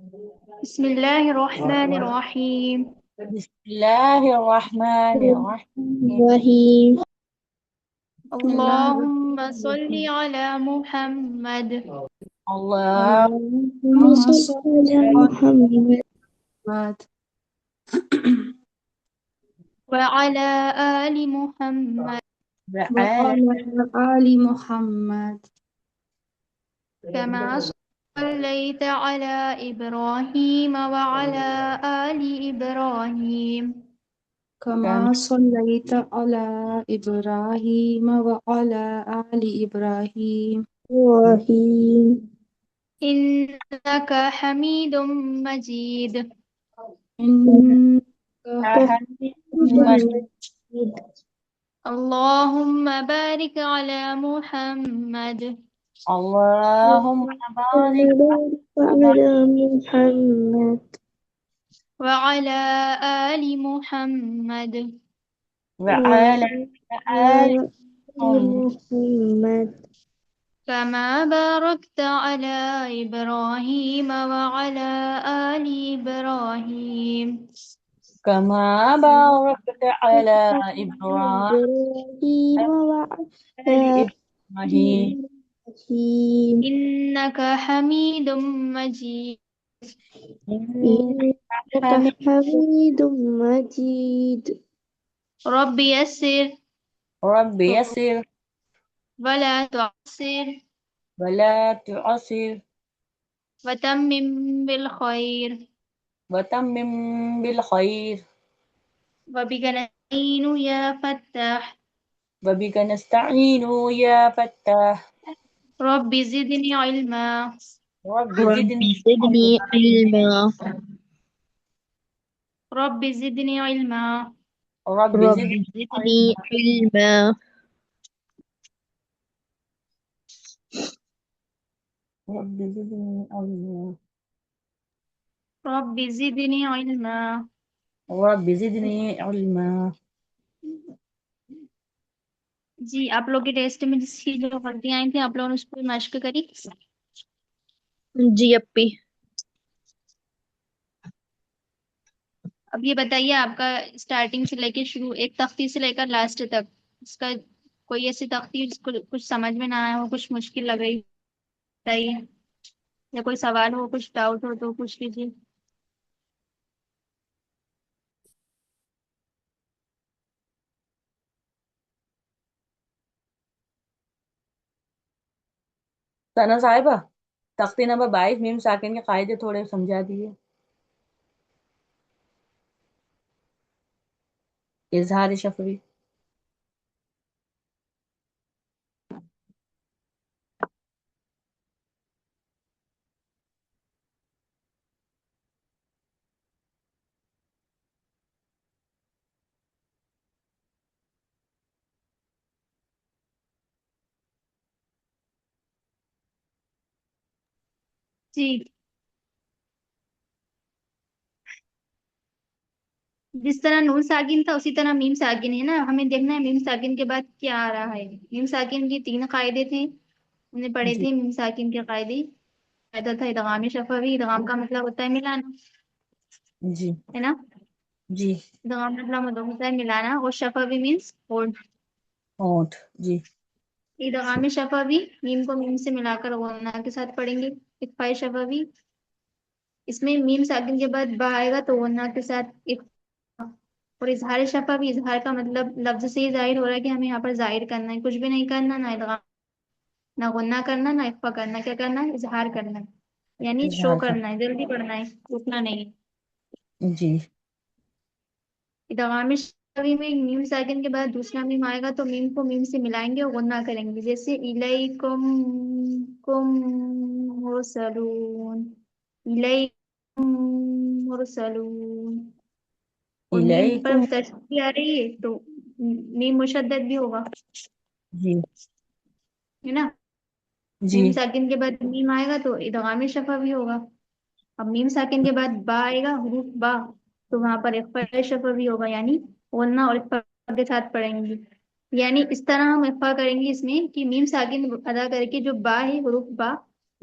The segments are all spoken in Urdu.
بسم الله الرحمن الرحيم. بسم الله الرحمن الرحيم. الرحيم. بسم الله اللهم الرحمن صل الرحيم. على محمد الله اللهم صل على محمد وعلى آل محمد وآل وعلى آل محمد كما صليت على إبراهيم وعلى آل إبراهيم كما كما صليت على إبراهيم وعلى آل إبراهيم إنك حميد مجيد. إنك حميد حميد مجيد. مجيد. اللهم بارك على محمد اللهم بارك على على محمد وعلى آل محمد وعلى آل محمد محمد كما باركت على إبراهيم وعلى آل إبراهيم كما باركت على إبراهيم إبراهيم وآل وعلى إبراهيم إبراهيم إنك حميد مجيد. إنك إنك حميد. حميد مجيد. رب يسر رب يسر ولا تعسر ولا تعسر وتمم بالخير وتمم بالخير وبك نستعين يا فتاح. وبك نستعين يا فتاح. رب زدني علما. رب رب زدني زدني علما. رب زدني علما. رب رب زدني زدني علما. رب زدني علما. رب زدني علما. رب زدني علما. جی آپ لوگ کے ٹیسٹ میں جس کی جو غلطیاں آئی تھیں آپ لوگوں نے اس پہ مشق کری. جی اپی. اب یہ بتائیے آپ کا اسٹارٹنگ سے لے کے شروع ایک تختی سے لے کر لاسٹ تک اس کا کوئی ایسی تختی جس کو کچھ سمجھ میں نہ آیا ہو کچھ مشکل لگ رہی بتائیے یا کوئی سوال ہو کچھ ڈاؤٹ ہو تو پوچھ لیجیے. ثنا صاحبہ تختی نمبر 22 میم ساکن کے قاعدے تھوڑے سمجھا دیے. اظہار شفوی. جی جس طرح نون ساکن تھا اسی طرح میم ساکن ہے نا. ہمیں دیکھنا ہے میم ساکن کے بعد کیا آ رہا ہے. میم ساکن کے 3 قاعدے تھے ہم نے پڑھے جی تھے. میم ساکن کے قاعدے قاعدہ تھا ادغام شفوی. ادغام کا مطلب ہوتا ہے ملانا جی ہے نا. جی ادغام کا مطلب ہوتا ہے ملانا اور شفوی مینس ہولڈ. ہونٹ. جی ادغام شفوی میم کو میم سے ملا کر غنہ کے ساتھ پڑھیں گے. اخفاء شفوی اس میں میم ساکن کے بعد با آئے گا تو غنہ کے ساتھ اور اظہار شفوی اظہار کا مطلب لفظ سے ہی ظاہر ہو رہا ہے کہ ہمیں یہاں پر ظاہر کرنا ہے. کچھ بھی نہیں کرنا نہ ادغام نہ غنہ کرنا نہ اخفاء کرنا. کیا کرنا ہے اظہار کرنا ہے یعنی شو اظہار کا. کرنا ہے جلدی پڑھنا ہے رکنا نہیں. جی ادغام شفوی میں میم ساکن کے بعد دوسرا میم آئے گا تو میم کو میم سے ملائیں گے اور غنہ کریں گے. جیسے الیکم کم مرسلون الیکم مرسلون اور میم پر الیکم. تشدید آ رہی ہے تو میم مشدد بھی ہوگا جی ہے نا. جی میم ساکن کے بعد میم آئے گا تو ادغام شفوی ہوگا. اب میم ساکن کے بعد با آئے گا حروف با تو وہاں پر اخفاء شفوی ہوگا یعنی غنہ اور اخفاء کے ساتھ پڑھیں گے. یعنی اس طرح ہم اخفاء کریں گے اس میں کہ میم ساکن ادا کر کے جو با ہے حروف با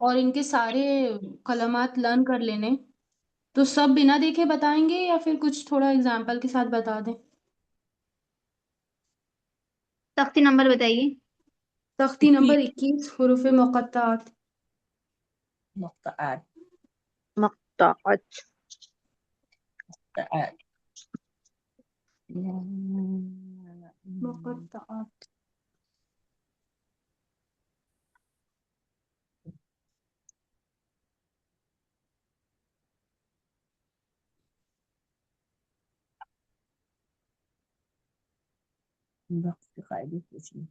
اور ان کے سارے کلمات لرن کر لینے، تو سب بنا دیکھے بتائیں گے یا پھر کچھ تھوڑا اگزامپل کے ساتھ بتا دیں؟ تختی نمبر بتائیے. تختی نمبر 21 حروف مقطعات. مقطعات مقطعات. مقطعات. مقطعات. وقت کے قاعدے پوچھیے.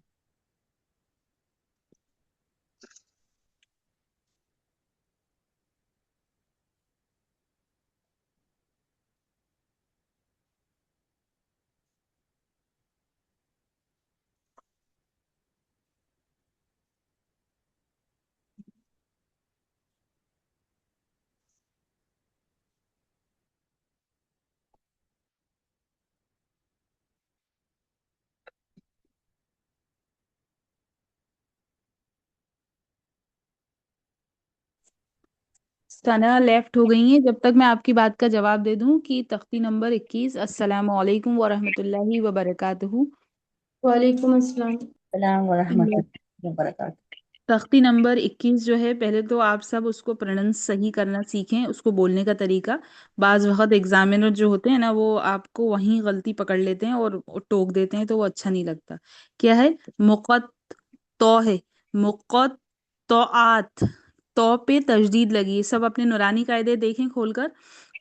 ثنا لیفٹ ہو گئی ہیں. جب تک میں آپ کی بات کا جواب دے دوں کہ تختی نمبر 21. السلام علیکم ورحمۃ اللہ وبرکاتہ. وعلیکم السلام. السلام ورحمۃ اللہ وبرکاتہ. تختی نمبر 21 جو ہے، پہلے تو آپ سب اس کو پروننس صحیح کرنا سیکھیں، اس کو بولنے کا طریقہ. بعض وقت ایگزامینر جو ہوتے ہیں نا، وہ آپ کو وہیں غلطی پکڑ لیتے ہیں اور ٹوک دیتے ہیں، تو وہ اچھا نہیں لگتا. کیا ہے؟ مقت تو ہے. مقت تو تو پہ تشدید لگی ہے. سب اپنے نورانی قاعدے دیکھیں کھول کر،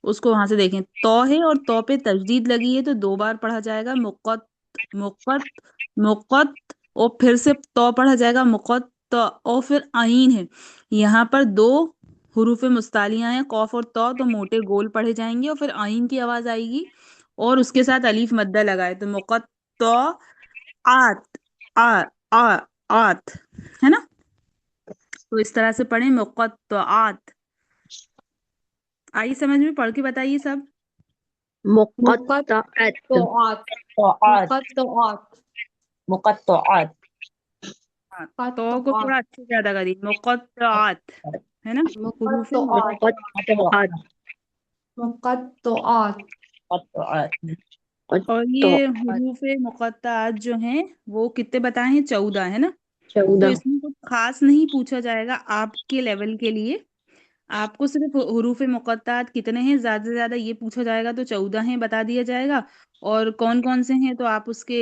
اس کو وہاں سے دیکھیں. تو ہے اور تو پہ تشدید لگی ہے، تو 2 بار پڑھا جائے گا مقت مقت مقت، اور پھر سے تو پڑھا جائے گا مقت، اور پھر آئین ہے. یہاں پر 2 حروف مستعلیہ ہیں، قوف اور تو موٹے گول پڑھے جائیں گے، اور پھر آئین کی آواز آئے گی اور اس کے ساتھ الف مدہ لگائے، تو مقت تو آت آ آ آت ہے نا. تو اس طرح سے پڑھیں مقطعات. آئی سمجھ میں؟ پڑھ کے بتائیے سب. مقطعات. مقطعات. مقطعات مقطعات. مقطعات. تو کو تھوڑا اچھے سے ادا کریے. مقطعات ہے نا، حروف مقطعات. مقطعات. مقطعات. مقطعات. اور یہ حروف مقطعات جو ہیں وہ کتنے بتائے ہیں؟ 14 ہے نا. تو 14. اس میں کچھ خاص نہیں پوچھا جائے گا آپ کے لیول کے لیے. آپ کو صرف حروف مقطعات کتنے ہیں زیادہ سے زیادہ یہ پوچھا جائے گا، تو 14 ہیں بتا دیا جائے گا. اور کون کون سے ہیں تو آپ اس کے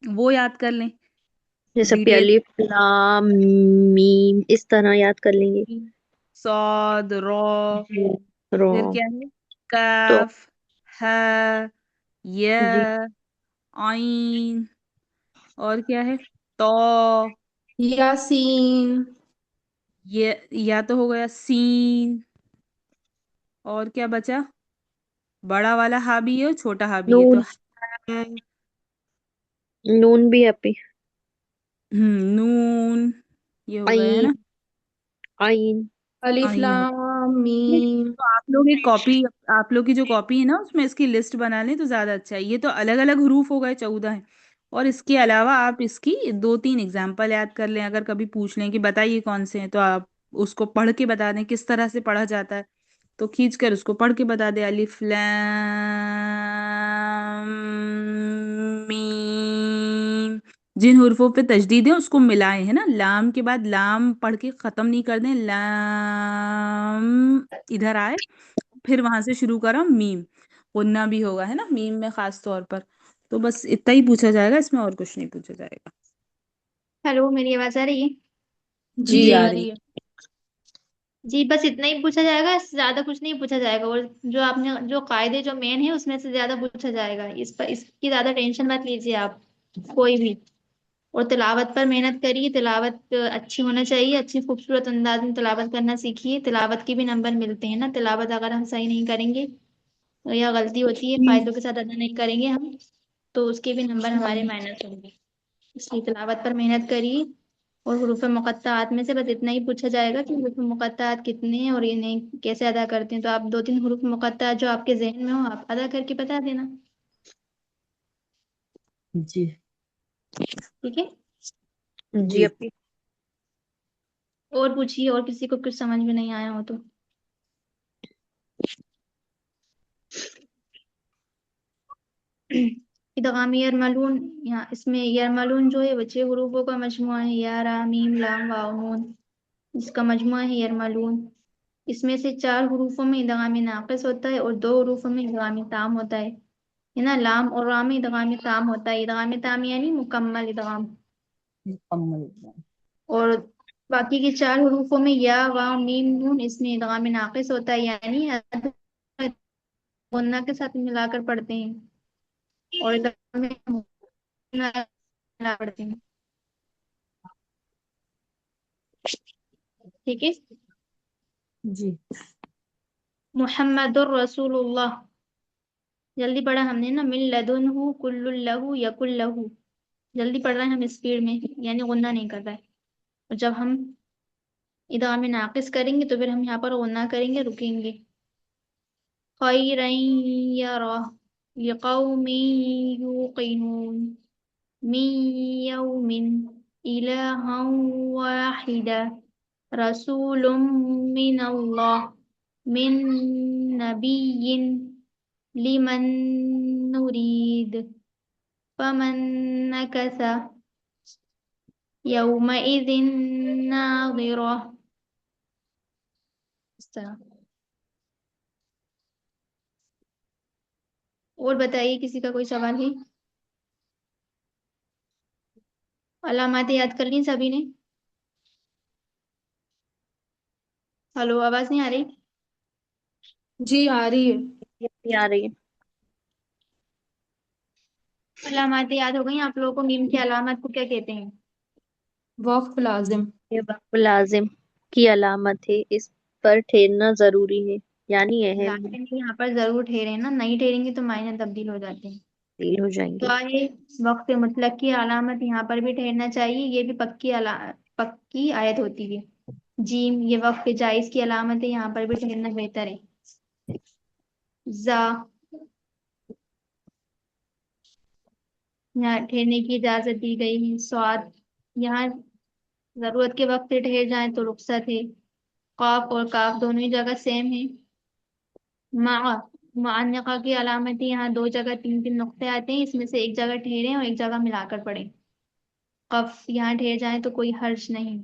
وہ یاد کر لیں. جیسے پہ ڈیٹیل: الف لام میم اس طرح یاد کر لیں گے. صاد، را، رو. پھر کیا ہے؟ تو کاف، ہا، یا، جی. عین، اور کیا ہے؟ تو، یاسین. یہ یا تو ہو گیا سین. اور کیا بچا؟ بڑا والا ہا بھی ہے اور چھوٹا ہا بھی ہے، تو نون. ہا، نون بھی ہے پہ. نون، یہ ہو گیا ہے نا. عین. عین. الف آئین ہو. لام میم. تو آپ لوگ ایک کاپی، آپ لوگ کی جو کاپی ہے نا اس میں اس کی لسٹ بنا لیں تو زیادہ اچھا ہے. یہ تو الگ الگ حروف ہو گئے، 14 ہیں. اور اس کے علاوہ آپ اس کی 2-3 اگزامپل یاد کر لیں. اگر کبھی پوچھ لیں کہ بتائیے کون سے ہیں، تو آپ اس کو پڑھ کے بتا دیں کس طرح سے پڑھا جاتا ہے. تو کھینچ کر اس کو پڑھ کے بتا دیں. الف لام میم. جن حروفوں پہ تشدید ہے اس کو ملائیں، ہے نا. لام کے بعد لام پڑھ کے ختم نہیں کر دیں. لام ادھر آئے، پھر وہاں سے شروع کرو میم. غنہ بھی ہوگا ہے نا میم میں خاص طور پر. تو بس اتنا ہی پوچھا جائے گا اس میں، اور کچھ نہیں پوچھا جائے گا. ہیلو، میری آواز آ رہی ہے؟ جی جی آ آ رہی رہی ہے. ہے. جی بس اتنا ہی پوچھا جائے گا، اس سے زیادہ کچھ نہیں پوچھا جائے گا. اور جو آپ نے جو قاعدے جو مین ہے اس میں سے زیادہ پوچھا جائے گا. اس کی زیادہ ٹینشن مت لیجیے آپ کوئی بھی. اور تلاوت پر محنت کریے. تلاوت اچھی ہونا چاہیے، اچھی خوبصورت انداز میں تلاوت کرنا سیکھیے. تلاوت کے بھی نمبر ملتے ہیں نا. تلاوت اگر ہم صحیح نہیں کریں گے یا غلطی ہوتی ہے قاعدوں کے ساتھ ادا نہیں کریں گے ہم، تو اس کے بھی نمبر ہمارے مائنس ہوں گے. اس لیے تلاوت پر محنت کریے. اور حروف مقطعات میں سے بس اتنا ہی پوچھا جائے گا کہ حروف مقطعات کتنے ہیں اور انہیں کیسے ادا کرتے ہیں. تو آپ 2-3 حروف مقطعات جو آپ کے ذہن میں ہو آپ ادا کر کے بتا دینا. جی ٹھیک ہے. جی جی. اپی. اور پوچھیے، اور کسی کو کچھ سمجھ میں نہیں آیا ہو تو. ادغام یرملون، یہاں اس میں یرملون جو ہے وہ 6 حروفوں کا مجموعہ ہے، یا را میم لام واو نون، اس کا مجموعہ ہے یرملون. اس میں سے 4 حروفوں میں ادغام ناقص ہوتا ہے اور 2 حروفوں میں ادغام تام ہوتا ہے نا. لام اور را میں ادغام تام ہوتا ہے. ادغام تام یعنی مکمل ادغام. مکمل. اور باقی کے 4 حروفوں میں یا واو میم نون، اس میں ادغام ناقص ہوتا ہے، یعنی غنہ کے ساتھ ملا کر پڑھتے ہیں اور ادغام ملا پڑھتے ہیں. ٹھیک ہے. جی. محمد الرسول اللہ، جلدی پڑھا ہم نے نا. من لدنہ کل لہو یکل لہو، جلدی پڑھ رہے ہیں ہم اسپیڈ میں، یعنی غنہ نہیں کر رہا ہے. اور جب ہم ادغام ناقص کریں گے تو پھر ہم یہاں پر غنہ کریں گے، رکیں گے. خیرا یرا لقوم یوقنون من یوم الہا واحدا رسول من اللہ من نبی لمن نريد فمن نكث يومئذ ناظرة. اس طرح. اور بتائیے کسی کا کوئی سوال ہے؟ علامات یاد کر لی سبھی نے؟ ہلو، آواز نہیں آ رہی؟ جی آ رہی ہے. یہ آ رہی ہے. علامات یاد ہو گئی آپ لوگوں کو؟ میم کی علامات کو کیا کہتے ہیں؟ وقف لازم. یہ وقف لازم کی علامت ہے، اس پر ٹھہرنا ضروری ہے، یعنی اہم ہے، لازم یہاں پر ضرور ٹھہرے نا، نہیں ٹھہریں گے تو معنی تبدیل ہو جاتے ہیں. تبدیل ہو جائیں گے. تو آئے وقت مطلق کی علامت یہاں پر بھی ٹھہرنا چاہیے، یہ بھی پکی آیت ہوتی ہے. جیم یہ وقت جائز کی علامت ہے، یہاں پر بھی ٹھہرنا بہتر ہے. زا یہاں ٹھہرنے کی اجازت دی گئی ہے. سواد یہاں ضرورت کے وقت پہ ٹھہر جائیں تو رخصت ہے. قاف اور کاف دونوں ہی جگہ سیم ہے. معانقہ کی علامت یہاں 2 جگہ 3 نقطے آتے ہیں، اس میں سے ایک جگہ ٹھہریں اور ایک جگہ ملا کر پڑھیں. قف یہاں ٹھہر جائیں تو کوئی حرج نہیں.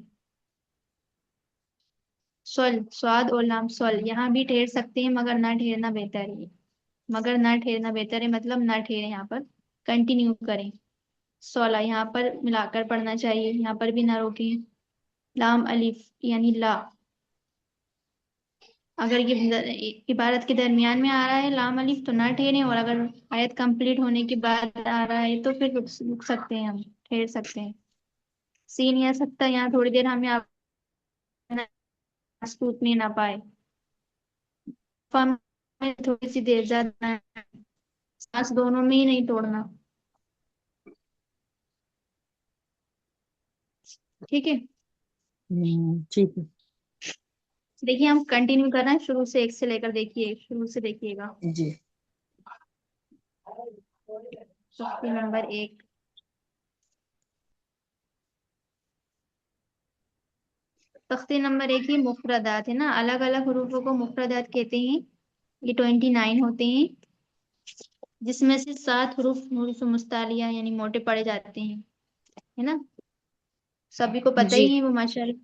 سواد اور لام یہاں بھی ٹھہر سکتے ہیں مگر نہ ٹھہرنا بہتر ہے. مگر نہ ٹھہرنا بہتر ہے مطلب نہ ٹھہریں، یہاں پر کنٹینیو کریں. 16 یہاں پر ملا کر پڑھنا چاہیے، یہاں پر بھی نہ روکیں. لام الف یعنی لا، اگر یہ عبارت کے درمیان میں آ رہا ہے لام الف تو نہ ٹھہریں، اور اگر آیت کمپلیٹ ہونے کے بعد آ رہا ہے تو پھر رک سکتے ہیں، ہم ٹھہر سکتے ہیں. سین یا سکتا یہاں تھوڑی دیر ہمیں ٹوٹنے نہ پائے. فم میں تھوڑی سی دیر زیادہ، سانس دونوں میں ہی نہیں توڑنا. ٹھیک ہے. ٹھیک ہے. دیکھیے ہم کنٹینیو کر رہے ہیں، شروع سے 1 سے لے کر دیکھیے، شروع سے دیکھیے گا. جی. تختی نمبر 1. تختی نمبر 1 ہی مفردات ہے نا، الگ الگ حروفوں کو مفردات کہتے ہیں. یہ 29 ہوتے ہیں، جس میں سے 7 حروف مستعلیہ یعنی موٹے پڑے جاتے ہیں، ہے نا. سبھی کو پتہ جی. ہی ہے وہ ماشاءاللہ.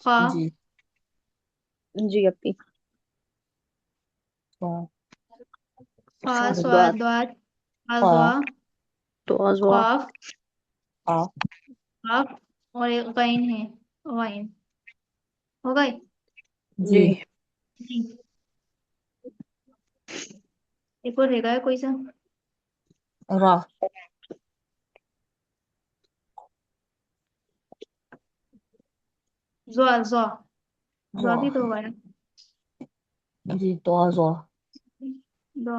خا جی. جی اپی. خا دعا صاد ضاد خا ازوا تو ازوا قاف خا. قاف اور ایک غین ہے، غین ہو گئے. جی. جی. ایک اور رہ گا کوئی سا. را. زوا بھی تو را. ہوا ہے. جی. تو زوا. دو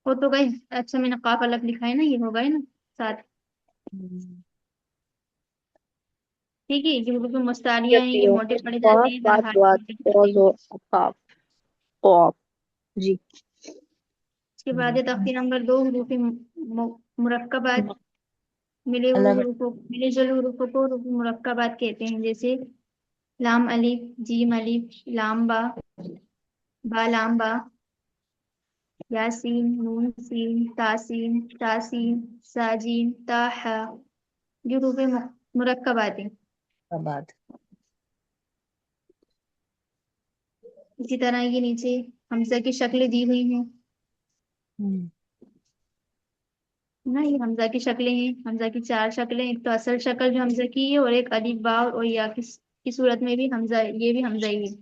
وہ تو گئی. اچھا میں نے قاف الگ لکھا ہے نا، یہ ہو گئے نا 7. ٹھیک ہے. جو حروف جی مستعلیہ ہیں اپی یہ ہو موٹے پڑے قاف جاتے ہیں، ہر بات حالت دعا میں تو موٹے ازوا قاف قاف. جی. اس کے بعد ہے تختی نمبر 2 حروف مرکبات. الگ ملے جلے حروفوں کو حروف مرکبات کہتے ہیں، جیسے لام الف، جیم الف، لام با، با لام با، یا سین، نون سین، تاسین، تاسین، ساجین، تاہا، یہ حروف مرکبات ہیں۔ بعد اسی طرح یہ نیچے حمزہ کی شکلیں دی ہوئی ہیں نا، یہ حمزہ کی شکلیں ہیں، حمزہ کی 4 شکلیں، ایک تو اصل شکل جو حمزہ کی ہے، اور ایک الف واو اور یا کی صورت میں بھی حمزہ، یہ بھی حمزہ ہی ہے۔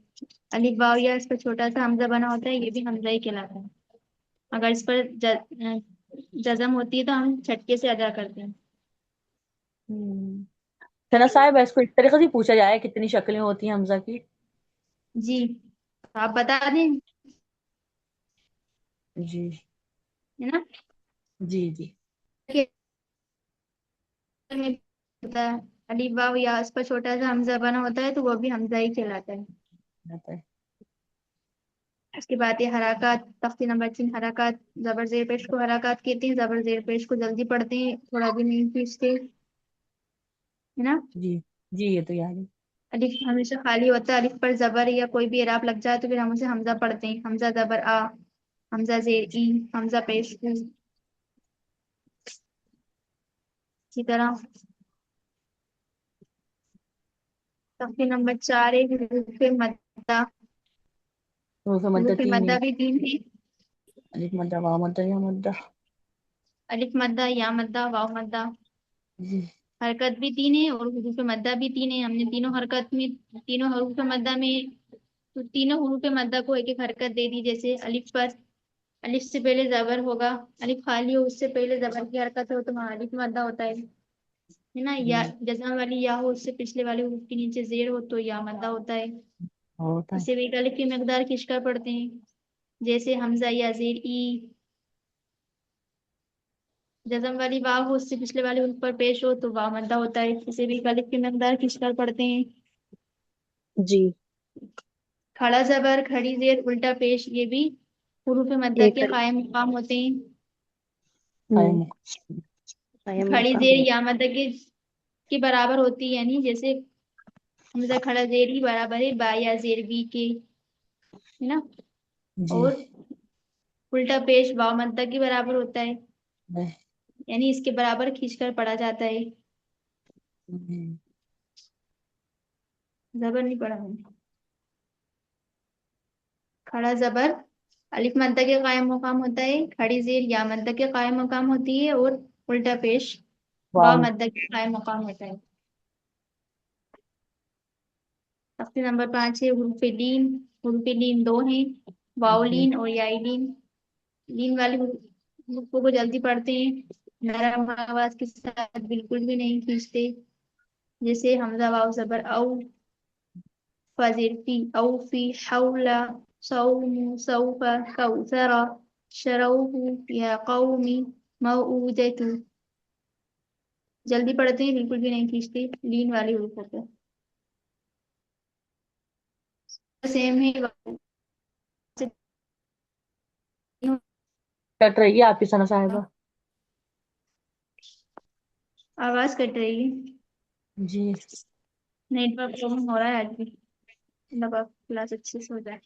الف واو یا اس پر چھوٹا سا حمزہ بنا ہوتا ہے، یہ بھی حمزہ ہی کہلاتا ہے۔ اگر اس پر جزم ہوتی ہے تو ہم چھٹکے سے ادا کرتے ہیں۔ ثنا صاحب اس کو اس طریقے سے پوچھا جائے کتنی شکلیں ہوتی ہیں حمزہ کی؟ جی آپ بتا دیں، جی ہے نا؟ جی جی کہ ہوتا ہے الف واو یا اس پر چھوٹا سا حمزہ بنا ہوتا ہے تو وہ بھی حمزہ ہی کہلاتا ہے۔ آتا ہے۔ اس کے بعد یہ حرکات، تختی نمبر 3 حرکات، زبر زیر پیش کو حرکات کہتے ہیں، زبر زیر پیش کو جلدی پڑھتے ہیں، تھوڑا بھی نہیں کھینچتے، ہے نا؟ جی جی یہ تو یاد ہے۔ الف ہمیشہ خالی ہوتا ہے، الف پر زبر یا کوئی بھی اعراب لگ جائے تو پھر ہم اسے حمزہ پڑھتے ہیں، حمزہ زبر آ، حمزہ زیر ای، حمزہ پیش کو۔ اسی طرح تختی نمبر 4 ہے حروف مدہ، حروف مدہ حروف 3 مدہ بھی 3 ہے، الف مدہ، واو مدہ، یا مدہ۔ الف مدہ، یا مدہ، واو مدہ۔ جی حرکت بھی 3 ہے اور حروف مدہ بھی 3 ہے۔ ہم نے تینوں حرکت میں، تینوں حروف مدہ میں، تو تینوں حروف مدہ کو ایک ایک حرکت دے دی، جیسے الف پر الف سے پہلے زبر ہوگا، الف خالی ہو اس سے پہلے زبر کی حرکت ہو تو وہاں الف مدہ ہوتا ہے نا؟ یا جزم والی یا ہو اس سے پچھلے والے حروف کے نیچے زیر ہو تو یا مدہ ہوتا ہے۔ ہوتا ہے۔ اسے بھی الف کی مقدار کھینچ کر پڑھتے ہیں، جیسے حمزہ یا زیر ای، جزم والی واو ہو اس سے پچھلے والے حروف پر پیش ہو تو واو مدہ ہوتا ہے، اسے بھی الف کی مقدار کھینچ کر پڑھتے ہیں۔ جی کھڑا زبر، کھڑی زیر، الٹا پیش، یہ بھی حروف مدہ ایک کے قائم مقام ہوتے ہیں۔ قائم قائم کھڑی مقام زیر یا مدہ کے برابر ہوتی ہے، یعنی جیسے حمزہ کھڑا زیر ہی برابر ہے با یا زیر بی کے، ہے نا؟ جی اور الٹا پیش واو مدہ کے برابر ہوتا ہے، یعنی اس کے برابر کھینچ کر پڑھا جاتا ہے۔ زبر نہیں پڑھا ہوں۔ کھڑا زبر الف مدہ کے قائم مقام ہوتا ہے، کھڑی زیر یا مدہ کے قائم مقام ہوتی ہے، اور الٹا پیش واو واو مدہ کے قائم مقام ہوتا ہے۔ تختی نمبر 5 ہے حروف لین، حروف لین 2 ہیں، واو لین اور یائی لین۔ لین والے حروفوں کو جلدی پڑھتے ہیں، نرم آواز کے ساتھ بالکل بھی نہیں کھینچتے، جیسے حمزہ واو زبر او، فازر فی، او فی، حول، صوم، سوف، کوثر، شروح، یا قوم، موعودۃ۔ جلدی پڑھتے ہیں، بالکل بھی نہیں کھینچتے لین والے حروفوں کو۔ سیم ہے، کٹ رہی ہے آپ کی ثنا صاحبہ۔ آواز کٹ رہی ہے، جی نیٹ ورک پرابلم ہو رہا ہے آج بھی، مطلب آپ کلاس اچھے سے ہو جائے۔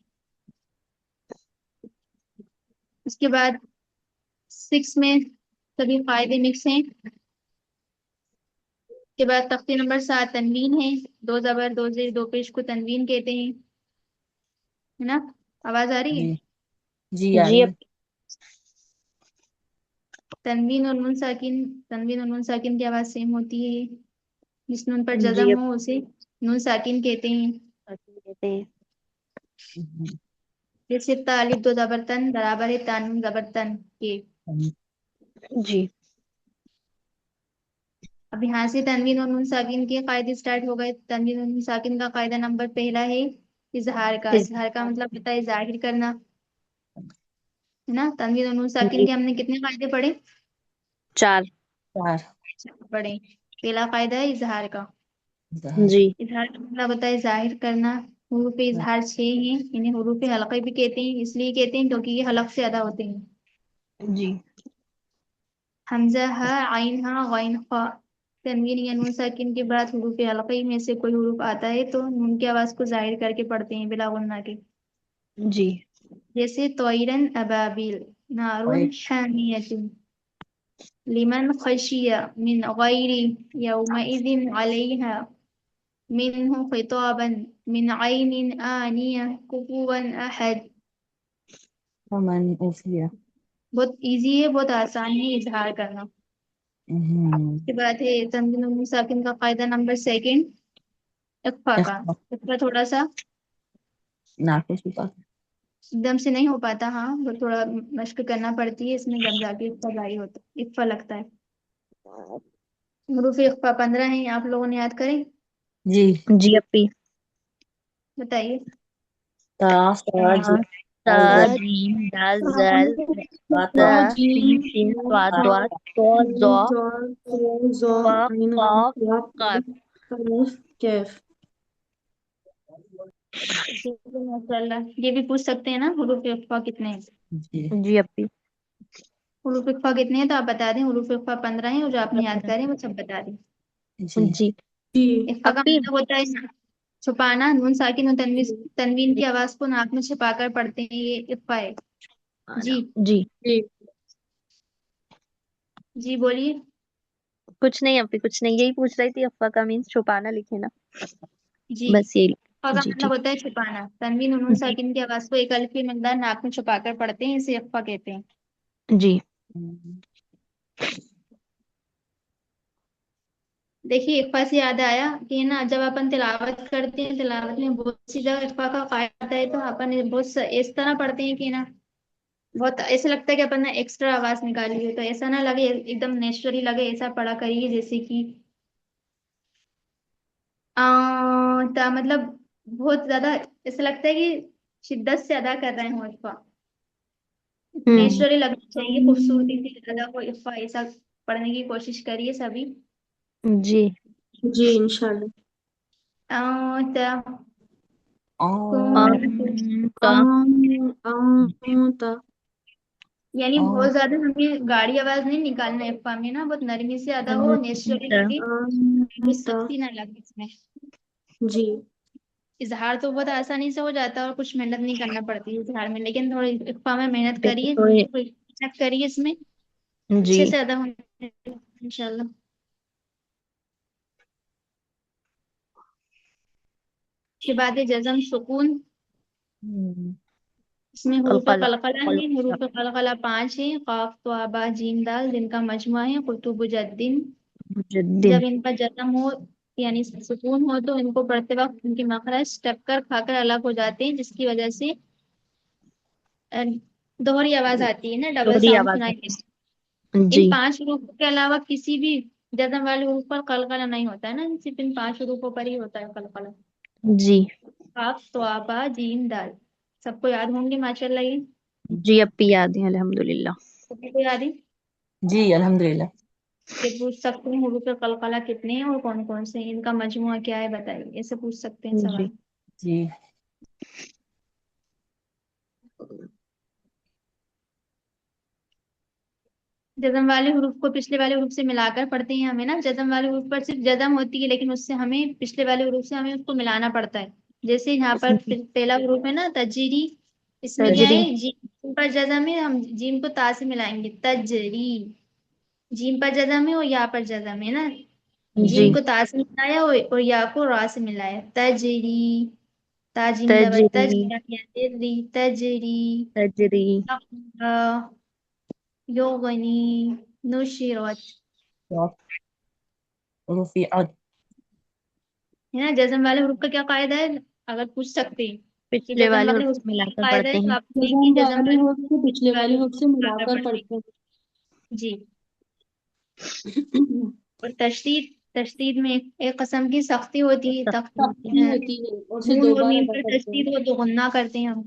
اس کے بعد 6 میں سبھی قاعدے مکس ہیں۔ اس کے بعد تختی نمبر 7 تنوین ہے، 2 زبر 2 زیر 2 پیش کو تنوین کہتے ہیں، ہے نا؟ آواز آ رہی ہے؟ جی جی آ جی رہی اب ہے۔ تنوین اور نون ساکن، تنوین اور نون ساکن کی آواز سیم ہوتی ہے، جس نون پر جی جزم اب ہو اسے نون ساکن کہتے ہیں، کہتے ہیں جیسے تا الف 2 زبر تن برابر ہے تا نون زبر تن کے۔ جی اب یہاں سے تنوین اور نون ساکن کے قاعدے اسٹارٹ ہو گئے۔ تنوین اور نون ساکن کا قاعدہ نمبر پہلا ہے اظہار کا۔ اس اظہار کا مطلب ہوتا ہے ظاہر کرنا، ہے نا؟ تنوین اور نون ساکن جی کے ہم نے کتنے قاعدے پڑھے؟ 4 چار پڑھے۔ پہلا قاعدہ ہے اظہار کا۔ جی اظہار کا مطلب ہوتا ہے ظاہر کرنا۔ حروف اظہار 6 ہیں، انہیں حروف حلقے بھی کہتے ہیں، اس لیے کہتے ہیں کیونکہ یہ حلق سے ادا ہوتے ہیں۔ جی حمزہ ہا، عین ہا، غین خا، تنوین یا نون ساکن کے بعد حروف حلقی میں سے کوئی حروف آتا ہے تو نون کی آواز کو ظاہر کر کے پڑھتے ہیں بلا غنہ کے، جی جیسے طیرن ابابیل، نارن حامیۃ، لمن خشی من غیر یومئذ علیہا، منہ خطابا، من عین آنیہ، کفوا احد۔ ومن اوفیہ۔ بہت ایزی ہے، بہت آسان ہے اظہار کرنا۔ اس کے بعد ہے تنوین و نون ساکن کا قاعدہ نمبر 2 اخفا کا۔ اخفا تھوڑا سا ناقص ہوتا ایک دم سے نہیں ہو پاتا، ہاں وہ تھوڑا مشق کرنا پڑتی ہے، اس میں جب جا کے اخفا جاری ہوتا ہے، اخفا لگتا ہے۔ حروف اخفا 15 ہیں، آپ لوگوں نے یاد کریں؟ جی۔ جی اپی۔ بتائیے۔ تا سا جیم تا دال جیم دال زال تا تا سین شین صاد ضاد طا ظا فا قاف قاف۔ کیف۔ ماشاء اللہ، یہ بھی پوچھ سکتے ہیں نا حروف اخفا کتنے ہیں؟ جی جی اپی۔ حروف اخفا کتنے ہیں تو آپ بتا دیں۔ حروف اخفا 15 ہیں، اور جو آپ نے یاد کریں وہ سب بتا دیں۔ جی جی جی اخفا کا اپی مطلب ہوتا ہے چھپانا، نون ساکن اور تنوین کی آواز کو ناک میں چھپا کر پڑھتے ہیں، یہ اخفا ہے۔ جی جی جی جی بولیے۔ کچھ نہیں اپی، کچھ نہیں، یہی پوچھ رہی تھی، افا کا مینس چھپانا لکھے نا، جی بس یہی۔ اخفا کا جی مطلب ٹھیک۔ ہوتا ہے چھپانا، تنوین اور نون جی ساکن کی آواز کو ایک الف کی مقدار ناک میں چھپا کر پڑھتے ہیں، اسے اخفا کہتے ہیں۔ جی دیکھیے اخفا سے یاد آیا کہ نا جب اپن تلاوت کرتے ہیں، تلاوت میں بہت سی جگہ اخفا کا قاعدہ ہے تو اپن بہت اس طرح پڑھتے ہیں کہ نا بہت ایسا لگتا ہے کہ اپن نے ایکسٹرا آواز نکالی ہے، تو ایسا نہ لگے، ایک دم نیچرلی لگے، ایسا پڑھا کریے جیسے کہ مطلب بہت زیادہ ایسا لگتا ہے کہ شدت سے ادا کر رہے ہوں اخفا، نیچرلی لگنا چاہیے، خوبصورتی سے زیادہ کو اخفا ایسا پڑھنے کی کوشش کریے سبھی۔ جی جی انشاءاللہ۔ تا تا یعنی بہت زیادہ ہمیں گاڑی آواز نہیں نکالنا ہے اخفا میں نا، بہت نرمی سے ادا ہو، نیچرلی لگے، کچھ سختی نہ لگے اس میں۔ جی اظہار تو بہت آسانی سے ہو جاتا ہے اور کچھ محنت نہیں کرنا پڑتی ہے اظہار میں، لیکن تھوڑی اخفا میں محنت کریے، محنت کریے اس میں، جی اچھے سے ادا ہونے انشاءاللہ۔ اس کے بعد ہے جزم سکون، اس میں حروف قلقلہ قلقلہ ہیں، حروف قلقلہ 5 ہیں، قاف طا با جیم دال، جن کا مجموعہ ہے قطب جدن۔ مجدن۔ جب ان پر جزم ہو یعنی سکون ہو تو ان کو پڑھتے وقت ان کی مخرج ٹکر کھا کر الگ ہو جاتے ہیں، جس کی وجہ سے دوہری آواز آتی ہے نا، ڈبل دوہری ساؤنڈ آواز سنائی آتی دیتی ہے۔ ہے۔ جی ان 5 حروف کے علاوہ کسی بھی جزم والے حروف پر قلقلہ نہیں ہوتا ہے نا، صرف ان 5 حروفوں پر ہی ہوتا ہے قلقلہ۔ جی قاف طا با جیم دال، سب کو یاد ہوں گے ماشاء اللہ یہ؟ جی اپی یاد ہیں الحمدللہ۔ سب کو یاد ہے؟ جی الحمدللہ۔ یہ پوچھ سکتے ہیں حروف قلقلہ کتنے ہیں اور کون کون سے ہیں، ان کا مجموعہ کیا ہے بتائیے، ایسے پوچھ سکتے ہیں جی سوال۔ جی جزم والے حروف کو پچھلے والے حروف سے ملا کر پڑھتے ہیں ہمیں نا، جزم والے حروف پر صرف جزم ہوتی ہے لیکن اس سے ہمیں پچھلے والے حروف سے ہمیں اس کو ملانا پڑتا ہے، جیسے یہاں پر پہلا حروف ہے نا تجری، اس میں کیا تجری۔ ہے جیم پر جزم ہے، ہم جیم کو تا سے ملائیں گے، تجری، جیم پر جزم ہے اور یا پر جزم ہے نا، جی جیم کو تا سے ملایا اور یا کو را سے ملایا، تجری، تا جیم زبر تجری تجری، تجری، تجری یغنی، نشرت، رفعت۔ ہے نا۔ جزم والے حروف کا کیا قاعدہ ہے، اگر پوچھ سکتے ہیں کہ پچھلے جزم والے والے حروف حروف سے ملا کا کر قاعدہ پڑھتے ہے تو ہیں۔ آپ کہیں گے جزم والے والے حروف کو پچھلے والے حروف سے ملا کر پڑھتے پڑھتے ہیں۔ ہیں۔ جی اور تشدید میں ایک قسم کی سختی ہوتی ہے، سختی ہوتی ہے اور اسے نون دو اور بار میم ادا پر کرتے ہیں۔ تشدید ہو تو غنہ کرتے ہیں ہم،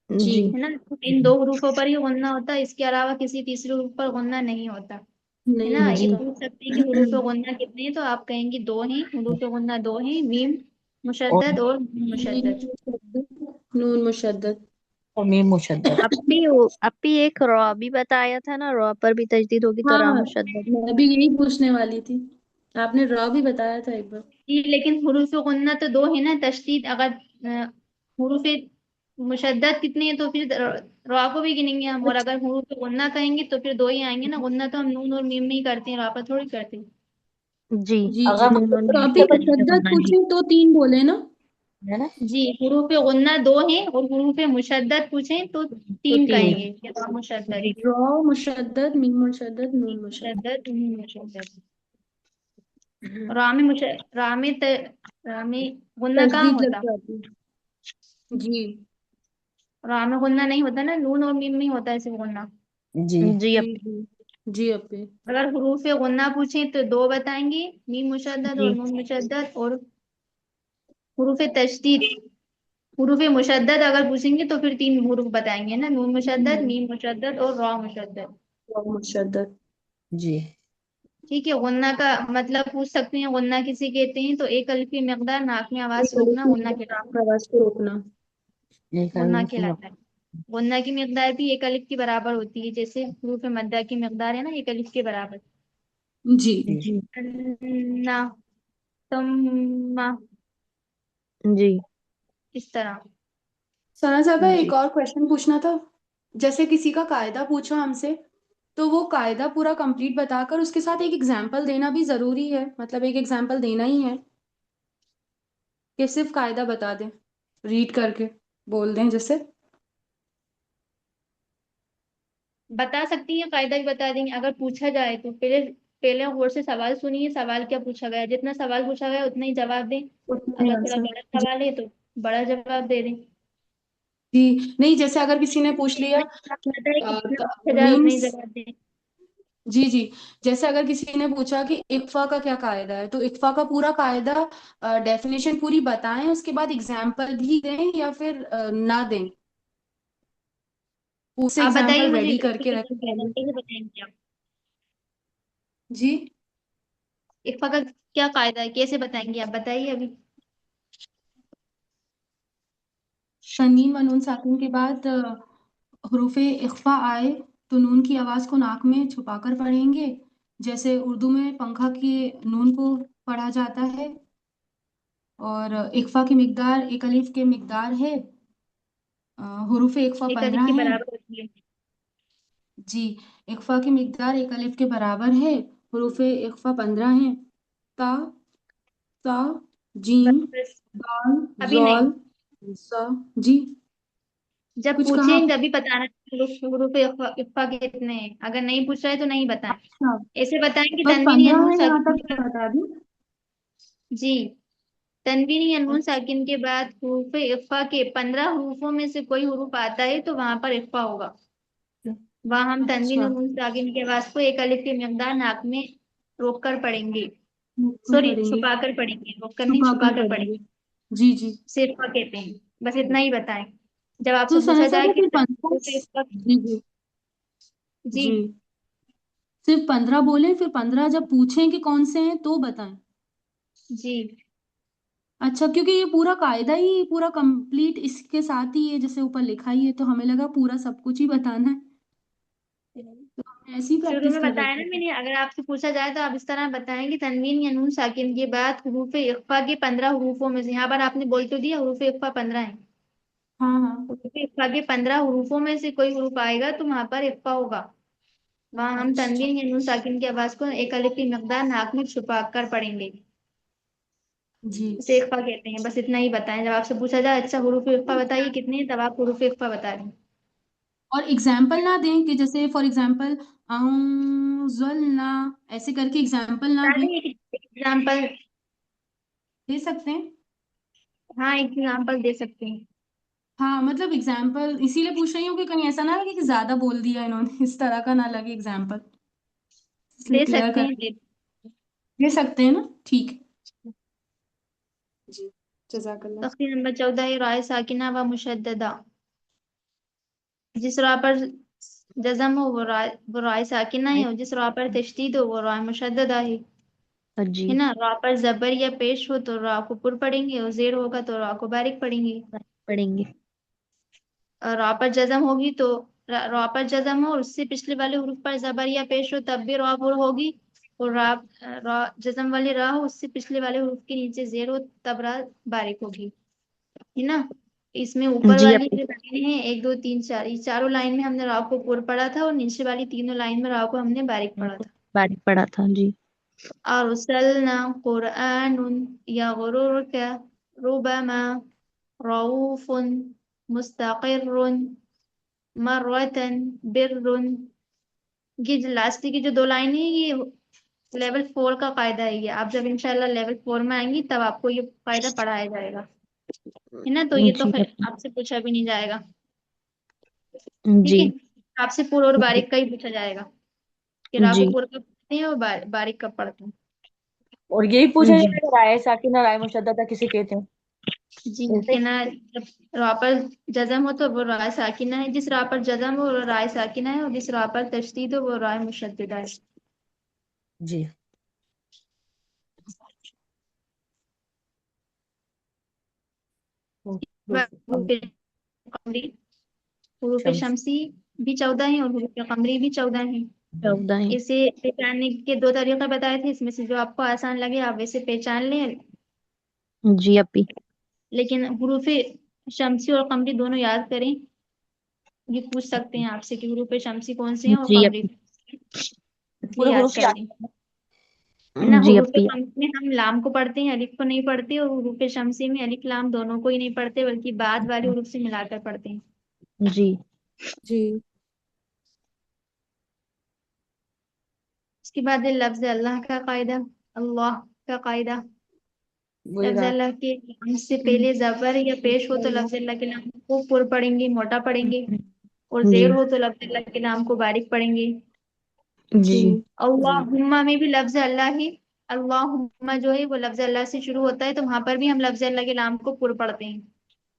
جی ہے نا، ان 2 حروفوں پر ہی غنہ ہوتا ہے، اس کے علاوہ کسی تیسرے حروف پر غنہ نہیں ہوتا ہے نہیں نا۔ جی یہ ہوتا۔ پوچھ سکتے ہیں کہ حروف غنہ کتنے ہیں تو آپ کہیں گے 2 ہیں، حروف غنہ 2 ہیں، میم اور مشدد اور نون مشدد۔ نون مشدد۔ میم مشدد۔ اپی ایک را بھی بتایا تھا نا، را پر بھی تجدید ہوگی تو ہاں را مشدد۔ میں بھی یہی پوچھنے والی تھی۔ آپ نے را بھی بتایا تھا ایک بار. جی لیکن حروف غنہ تو دو ہے نا، تشدید اگر حروف مشدد کتنے ہیں تو پھر را کو بھی گنیں گے ہم، اور اگر حروف غنہ کہیں گے تو پھر دو ہی آئیں گے نا. غنہ تو ہم نون اور میم میں ہی کرتے ہیں، را پر تھوڑی کرتے ہیں. جی جی اگر نون اور تو میم آپ کے بھی طریقے مشدد ہونا. جی پوچھیں تو 3 بولے نا. ہے نا. جی حروف غنہ دو ہیں اور حروف مشدد پوچھیں تو تو 3 تین. کہیں گے، یا مشدد را مشدد، میم مشدد، نون مشدد. مشدد میم مشدد. رام رام رام غنہ کہاں تشدید لگ ہوتا؟ جاتی ہے. جی رام غنہ نہیں ہوتا نا، نون اور میم میں ہوتا ہے صرف غنہ. جی جی جی اب. جی جی اپی. اگر حروف غنہ پوچھیں تو دو بتائیں گے، میم مشدد اور جی نون مشدد. اور حروف تشدید حروف مشدد اگر پوچھیں گے تو پھر 3 حروف بتائیں گے نا، نون مشدد، میم مشدد اور را مشدد. را مشدد. جی. ٹھیک ہے. غنہ کا مطلب پوچھ سکتے ہیں. غنہ کسی کہتے ہیں تو ایک الف کی مقدار ناک میں آواز ایک الف روکنا کی غنہ مقدار کہلاتا آپ کا آواز کو روکنا. ایک ہے. غنہ الف کہلاتا ہے. غنہ کی مقدار بھی ایک الف کے برابر ہوتی ہے، جیسے حروف مدہ کی مقدار ہے نا ایک الف کے برابر. جی جی نہ تم جی اس طرح. ثنا صاحبہ جی. ایک اور کوشچن پوچھنا تھا. جیسے کسی کا قاعدہ پوچھا ہم سے تو وہ قاعدہ پورا کمپلیٹ بتا کر اس کے ساتھ ایک ایگزامپل دینا بھی ضروری ہے، مطلب ایک ایگزامپل دینا ہی ہے کہ صرف قاعدہ بتا دیں، ریڈ کر کے بول دیں جیسے. بتا سکتی ہیں، قاعدہ بھی بتا دیں گے اگر پوچھا جائے تو. پہلے غور سے سوال سنیے، سوال کیا پوچھا گیا ہے، جتنا سوال پوچھا گیا ہے اتنا ہی جواب دیں. اتنا ہی اگر تھوڑا آنسر. بڑا سوال ہے تو بڑا جواب دے دیں. جی نہیں، جیسے اگر کسی نے پوچھ لیا پتا ہے کہ جتنا پوچھا جائے اتنا ہی مینس. جواب دیں. جی جی جیسے اگر کسی نے پوچھا کہ اقفا کا کیا قاعدہ ہے تو اقفا کا پورا قاعدہ ڈیفینیشن پوری بتائیں، اس کے بعد ایگزامپل بھی دیں یا پھر نہ دیں. اسے آپ بتائیے ایگزامپل مجھے ریڈی کر اقفا کے کا رکھیں کیا قاعدہ پہلے. ہے، کیسے بتائیں گے آپ؟ جی اقفا کا کیا قاعدہ ہے، کیسے بتائیں گے آپ؟ بتائیے ابھی. تنوین و نون ساکن کے بعد حروف اخفا آئے تو نون کی آواز کو ناک میں چھپا کر پڑھیں گے، جیسے اردو میں پنکھا کے نون کو پڑھا جاتا ہے. اور اخفا کی مقدار ایک الف کے مقدار ہے. حروف اخفا ایک الف 15 کے ہیں. برابر ہوتی ہے. جی اخفا کی مقدار ایک الف کے برابر ہے. حروف اخفا 15 ہیں. تا، سا، جیم، بس دال، ابھی نہیں، زال، سا. جی جب کچھ کہا. پوچھیں جبھی بتانا حروف اقفا کتنے ہیں. اگر نہیں پوچھ رہے تو نہیں بتائیں. اچھا ایسے بتائیں کہ بس تنوین یا 15 نون ہے یہاں ساکن تک کے بعد. بتا دوں. جی تنوین یا نون ساکن کے بعد حروف اقفا کے 15 حروفوں میں سے کوئی حروف آتا ہے تو وہاں پر اقفا ہوگا. وہاں ہم تنوین اچھا اور نون ساکن کے آواز کو ایک الف کی مقدار ناک میں روک کر پڑھیں گے. بالکل سوری پڑھیں گے، چھپا کر پڑھیں گے، روک کر نہیں، چھپا چھپا کر کر پڑھیں پڑھیں گے. گے. جی جی صرف کہتے ہیں. بس اتنا ہی بتائیں. جب آپ تو سے ثنا پوچھا جائے صاحبہ کہ پھر حروف 15. اقفا. جی جی جی جی صرف 15 بولیں، پھر 15 جب پوچھیں کہ کون سے ہیں تو بتائیں. جی اچھا کیونکہ یہ پورا قاعدہ ہی پورا کمپلیٹ اس کے ساتھ ہی ہے جیسے اوپر لکھا ہی ہے، تو ہمیں لگا پورا سب کچھ ہی بتانا ہے، تو ہم نے ایسی شروع پریکٹس میں کر بتایا نا رکھی میں تھی. نے، اگر آپ سے پوچھا جائے تو آپ اس طرح بتائیں کہ تنوین یا نون ساکن کے بعد حروف اقفا کے 15 حروفوں میں سے، یہاں پر آپ نے بول تو دیا حروف اقفا 15 ہیں. ہاں ہاں حروف اقفا کے 15 حروفوں میں سے کوئی حروف آئے گا تو وہاں پر اقفا ہوگا. وہاں ہم اچھا تنوین یا نون ساکن کی آواز کو ایک الف کی مقدار ناک میں چھپا کر پڑھیں گے. جی. اسے اقفا کہتے ہیں. بس اتنا ہی بتائیں. جب آپ سے پوچھا جائے اچھا حروف اقفا بتائیے کتنے ہیں، تب آپ حروف اقفا بتا دیں. اور ایگزامپل نہ دیں کہ جیسے فار ایگزامپل انزلنا ایسے کر کے ایگزامپل نہ بتا دیں. دیں ایک ایگزامپل. دے سکتے ہیں. ہاں ایک ایگزامپل دے سکتے ہیں. ہاں مطلب ایگزامپل اسی لیے پوچھ رہی ہوں کہ کہیں ایسا نہ لگے کہ زیادہ بول دیا انہوں نے، اس طرح کا نہ لگے ایگزامپل، اس لیے دے کلیئر سکتے کر. ہیں. دے سکتے ہیں نا، ٹھیک ہے. جی جزاک اللہ. تختی نمبر 14 ہے رائے ساکنہ و مشددہ. جس راہ پر جزم ہو وہ رائے ساکنہ ہے، اور جس راہ پر تشدید ہو وہ رائے مشددہ ہے. جی ہے نا. راہ پر زبر یا پیش ہو تو راہ کو پر پڑھیں گے، اور زیر ہوگا تو راہ کو باریک پڑھیں گے. پڑھیں گے. اور راہ پر جزم ہوگی تو راہ پر جزم ہو اور اس سے پچھلے والے حروف پر زبر یا پیش ہو تب بھی راہ پر ہوگی، اور را جزم والی را ہو، اس سے پچھلے والے حروف کے نیچے زیر ہو تب را باریک ہوگی، ہے نا. اس میں اوپر جی والی اپی. جو لائنیں ہیں 1 2 3 4، یہ چاروں لائن میں ہم نے را کو پر پڑھا تھا اور نیچے والی تینوں لائن میں را کو ہم نے باریک پڑھا تھا. باریک پڑا تھا. جی. أرسلنا قرآن يغررك ربما رؤوف مستقر مرة بر. یہ جو لاسٹ کی جو 2 لائن ہیں یہ لیول 4 کا قاعدہ ہے. یہ آپ جب انشاءاللہ لیول 4 میں آئیں گی تب آپ کو یہ قاعدہ پڑھایا جائے گا، ہے نا. تو یہ تو جی خیر اپی. آپ سے پوچھا بھی نہیں جائے گا، ٹھیک جی. ہے. آپ سے پورا اور باریک کا ہی پوچھا جائے گا کہ را جی. کو پورا کب پڑھتے ہیں اور باریک کب پڑھتے ہیں. اور یہی پوچھا جی. جائے گا رائے ساکنہ رائے مشددہ کسے کہتے ہیں؟ جی جیسے کہ نا جب را پر جزم ہو تو وہ رائے ساکنہ ہے، جس را پر جزم ہو وہ رائے ساکنہ ہے، اور جس را پر تشدید ہو وہ رائے مشددہ ہے. جی حروف قمری، حروف شمس شمسی بھی 14 ہیں اور حروف قمری بھی 14 ہیں. 14 ہیں. اسے پہچاننے کے 2 طریقے بتائے تھے، اس میں سے جو آپ کو آسان لگے آپ ویسے پہچان لیں. جی اپی. لیکن حروف شمسی اور قمری دونوں یاد کریں. یہ پوچھ سکتے ہیں آپ سے کہ حروف شمسی کون سے ہیں اور جی قمری اپی. یہ پورے یاد حروف کر یاد لیں، ہے نا. جی حروف اپی. قمری میں ہم لام کو پڑھتے ہیں، الف کو نہیں پڑھتے، اور حروف شمسی میں الف لام دونوں کو ہی نہیں پڑھتے بلکہ بعد والے حروف سے ملا کر پڑھتے ہیں. جی. جی. اس کے بعد ہے لفظ اللہ کا قاعدہ. اللہ کا قاعدہ، وہی لفظ رہا. اللہ کے نام سے پہلے زبر یا پیش ہو تو لفظ اللہ کے نام کو پر پڑھیں گے، موٹا پڑھیں گے، اور جی. زیر ہو تو لفظ اللہ کے نام کو باریک پڑھیں گے. جی. جی. اللہم میں بھی لفظ اللہ ہی، اللہم جو ہے وہ لفظ اللہ سے شروع ہوتا ہے، تو وہاں پر بھی ہم لفظ اللہ کے نام کو پر پڑھتے ہیں.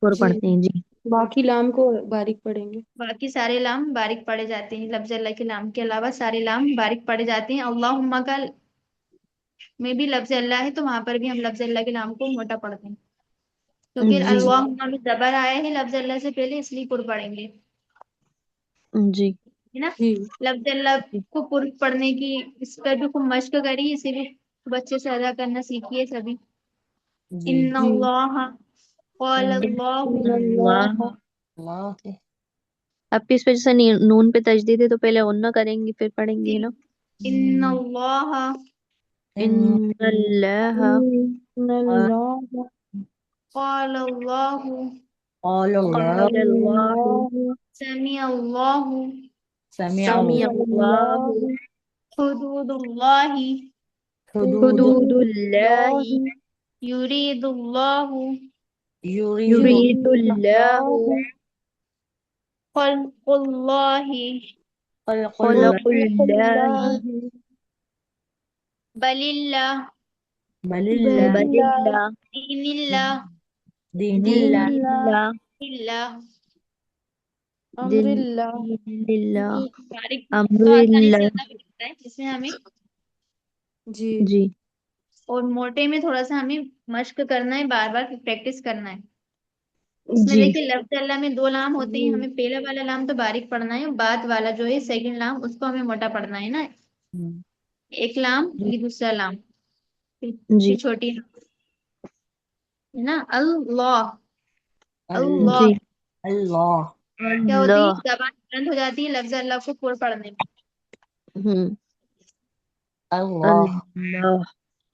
اور جی. پڑھتے ہیں. جی. باقی لام کو باریک پڑھیں گے. باقی سارے لام باریک پڑھے جاتے ہیں، لفظ اللہ کے نام کے علاوہ سارے لام باریک پڑھے جاتے ہیں. اللہم کا میں بھی لفظ اللہ ہے تو وہاں پر بھی ہم لفظ اللہ کے نام کو موٹا پڑھتے ہیں، کیونکہ جی. اللہم میں زبر آیا ہے لفظ اللہ سے پہلے، اس لیے پر پڑھیں گے، جی. ہے نا. جی. لفظ اللہ کو پر پڑھنے کی اس پر بھی خوب مشق کری، اسے بھی بچے سے ادا کرنا سیکھیے سبھی. جی ان جی. اللہ قال اللہ. اللہ. اللہ اب اس پہ جیسے نون پہ تشدید ہے تو پہلے غنہ کریں گی پھر پڑھیں گے نا. ان اللہ ان اللہ ان اللہ قال اللہ قال اللہ قال اللہ سمع اللہ سمع سمیع اللہ اللہ حدود اللہ حدود حدود اللہ یرید اللہ یرید یرید اللہ خلق اللہ خلق خلق اللہ اللہ بل اللہ بل اللہ بل اللہ دین اللہ دین دین اللہ اللہ اللہ. امر دین اللہ. اللہ باریک امر تو آسانی سے اللہ. ادا ہو جاتا ہے، جس میں ہمیں جی. جی. اور موٹے میں تھوڑا سا ہمیں مشق کرنا ہے، بار بار پریکٹس کرنا ہے. اس میں جی. دیکھیے لفظ اللہ میں 2 لام ہوتے ہیں، ہمیں پہلا والا لام تو باریک پڑھنا ہے، بعد والا جو ہے سیکنڈ لام اس کو ہمیں موٹا پڑھنا ہے نا. ایک لام یہ دوسرا لام جی. پھر چھوٹی لام، ہے نا. اللہ اللہ جی. اللہ کیا ہوتی ہے، اللہ. زبان بلند ہو جاتی ہے لفظ اللہ کو پر پڑھنے میں. ہوں. اللہ اللہ.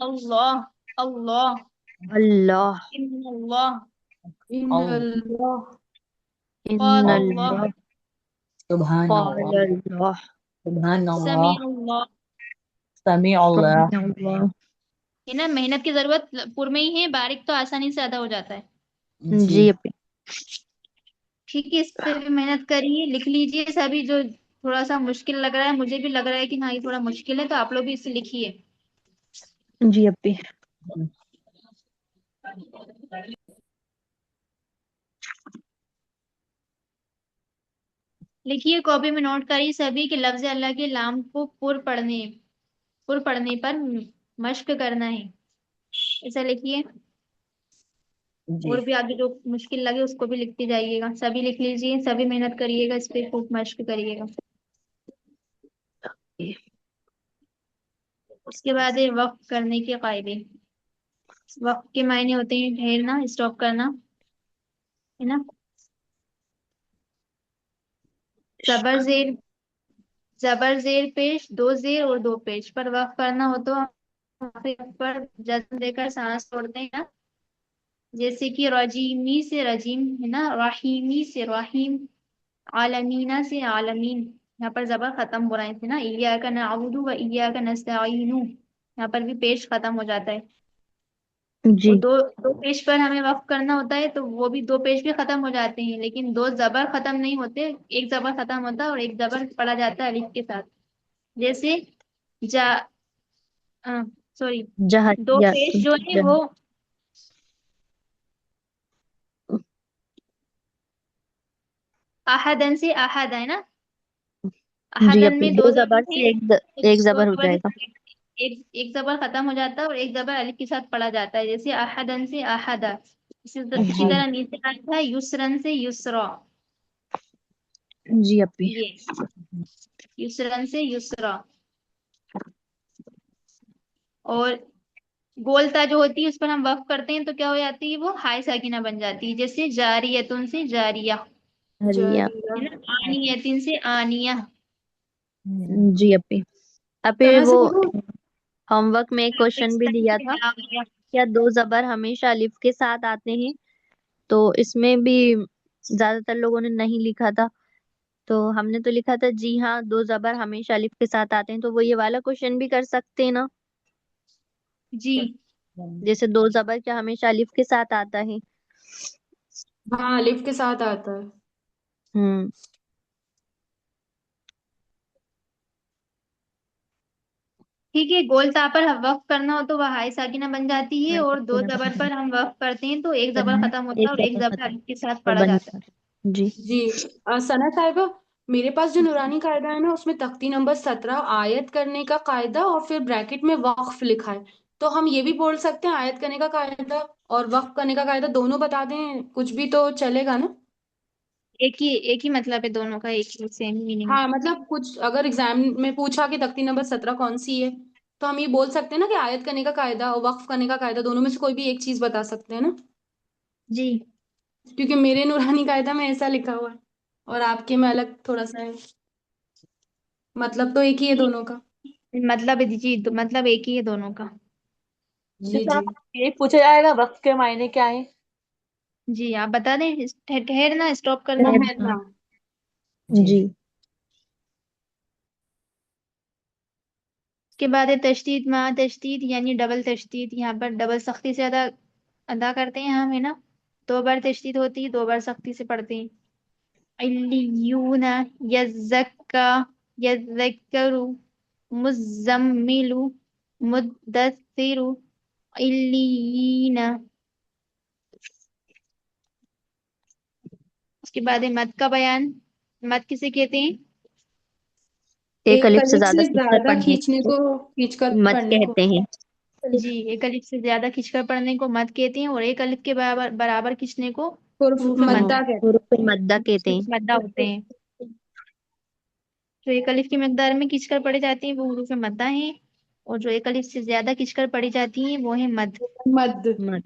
اللہ اللہ اللہ. ان اللہ ان اللہ اللہ قال ان اللہ اللہ سبحان قال اللہ اللہ سبحان سمیع اللہ اللہ. سمیع اللہ سمیع اللہ. ہے نا. محنت کی ضرورت پر میں ہی ہے، باریک تو آسانی سے ادا ہو جاتا ہے. جی جی اپی. ٹھیک ہے، اس پہ بھی محنت کریے، لکھ لیجیے سبھی. جو تھوڑا سا مشکل لگ رہا ہے، مجھے بھی لگ رہا ہے کہ ہاں یہ تھوڑا مشکل ہے، تو آپ لوگ بھی اسے لکھیے. جی اپی. لکھیے کاپی میں نوٹ کریے سبھی کہ لفظ اللہ کے لام کو پر پڑھنے پر مشق کرنا ہے، ایسا لکھیے. جی اور بھی آگے جو مشکل لگے اس کو بھی لکھتے جائیے گا. سبھی لکھ لیجیے، سبھی محنت کریے گا، اس پہ خوب مشق کریے گا. اس کے بعد ہے وقف کرنے کے قاعدے. وقف کے معنی ہوتے ہیں ٹھہرنا، اسٹاپ کرنا، ہے نا. زبر زیر، زبر زیر پیش، دو زیر اور دو پیش پر وقف کرنا ہو تو ہم پر جزم دے کر سانس چھوڑتے ہیں نا. جیسے کہ رجیمی سے رجیم ہے نا، رحیمی سے رحیم، عالمینا سے عالمین. یہاں پر زبر ختم ہو رہے تھے نا، ایاک نعبد و ایاک نستعین، یہاں پر بھی پیش ختم ہو جاتا ہے. جی اور دو دو پیش پر ہمیں وقف کرنا ہوتا ہے تو وہ بھی دو پیش بھی ختم ہو جاتے ہیں، لیکن دو زبر ختم نہیں ہوتے، ایک زبر ختم ہوتا ہے اور ایک زبر پڑا جاتا ہے الف کے ساتھ. جیسے جا سوری، دو جہر پیش جو ہے جہر وہ احدن سے احد ہے نا، جی احدن اپی میں دو دو زبر زبر ہے، سے ایک دو زبر ہو زبر جائے گا. ایک زبر ختم ہو جاتا ہے اور ایک زبر الف کے ساتھ پڑا جاتا ہے. جیسے احدن سے احدا، اسی جی طرح نیچے آتا ہے یسرن سے یسرا. جی اپی یہ یسرن سے یسرا. اور گولتا جو ہوتی ہے اس پر ہم وقف کرتے ہیں تو کیا ہو جاتی ہے، وہ ہائے ساکنہ بن جاتی ہے. جیسے جاریتن سے جاریہ، حریہ. جاریہ. ہے نا. آنیتن سے آنیہ. جی اپی. اپی ثنا وہ صاحبہ ہوم ورک میں ایک کوشچن بھی دیا تھا، کیا دو زبر ہمیشہ الف کے ساتھ آتے ہیں؟ تو اس میں بھی زیادہ تر لوگوں نے نہیں لکھا تھا، تو ہم نے تو لکھا تھا جی ہاں دو زبر ہمیشہ الف کے ساتھ آتے ہیں. تو وہ یہ والا کوشچن بھی کر سکتے ہیں نا، جی جیسے دو زبر کیا ہمیشہ الف کے ساتھ آتا ہے؟ ہاں الف کے ساتھ آتا ہے. ہوں. ٹھیک ہے. گولتا پر ہم وقف کرنا ہو تو وہ ہائے ساکنہ بن جاتی ہے، اور دو زبر پر ہم وقف کرتے ہیں تو ایک زبر ختم ہوتا ہے اور ایک زبر الف کے ساتھ پڑا بن جاتا ہے. جی جی ثنا صاحبہ، میرے پاس جو نورانی قاعدہ ہے نا اس میں تختی نمبر 17 آیت کرنے کا قاعدہ اور پھر بریکٹ میں وقف لکھا ہے. تو ہم یہ بھی بول سکتے ہیں آیت کرنے کا قاعدہ اور وقف کرنے کا قاعدہ دونوں بتا دیں، کچھ بھی تو چلے گا نا؟ ایک ہی مطلب ہے دونوں کا، ایک ہی سیم میننگ. ہاں مطلب کچھ اگر ایگزام میں پوچھا کہ تختی نمبر 17 کون سی ہے تو ہم یہ بول سکتے ہیں نا کہ آیت کرنے کا قاعدہ اور وقف کرنے کا قاعدہ دونوں میں سے کوئی بھی ایک چیز بتا سکتے ہیں نا، جی کیونکہ میرے نورانی قاعدہ میں ایسا لکھا ہوا ہے اور آپ کے میں الگ تھوڑا سا ہے. مطلب تو ایک ہی ہے دونوں کا. مطلب جی مطلب ایک ہی ہے دونوں کا. جی جی یہ پوچھا جائے گا وقت کے معنی کیا ہے؟ جی آپ بتا دیں. ٹھہرنا، اسٹاپ کرنا. ٹھہرنا. جی. اس کے بعد ہے تشدید مع تشدید، یعنی ڈبل تشدید. یہاں پر ڈبل سختی سے ادا کرتے ہیں ہم، ہے نا. دو بار تشدید ہوتی ہے، دو بار سختی سے پڑھتے ہیں. علیون، یزکا، یذکر، مزمل، مدثر، علیین. اس کے بعد ہے مد کا بیان. مد کسے کہتے ہیں؟ ایک ایک الف سے الف زیادہ کھینچ کر زیادہ پڑھنے کھینچنے کو کو کھینچ کر مت پڑھنے کو. کہتے ہیں. جی ایک الف سے زیادہ کھینچ کر پڑھنے کو مد کہتے ہیں، اور ایک الف کے برابر کھینچنے کو حروف حروف مد مدہ کہتے حروف مدہ کہتے ہیں. مدہ ہوتے ہیں. جو ایک الف کی مقدار میں کھینچ کر پڑھی جاتی ہیں وہ حروف مدہ ہیں، اور جو ایک الف سے زیادہ کھینچ کر پڑھی جاتی ہیں وہ ہیں مد. ہیں. مد. مد.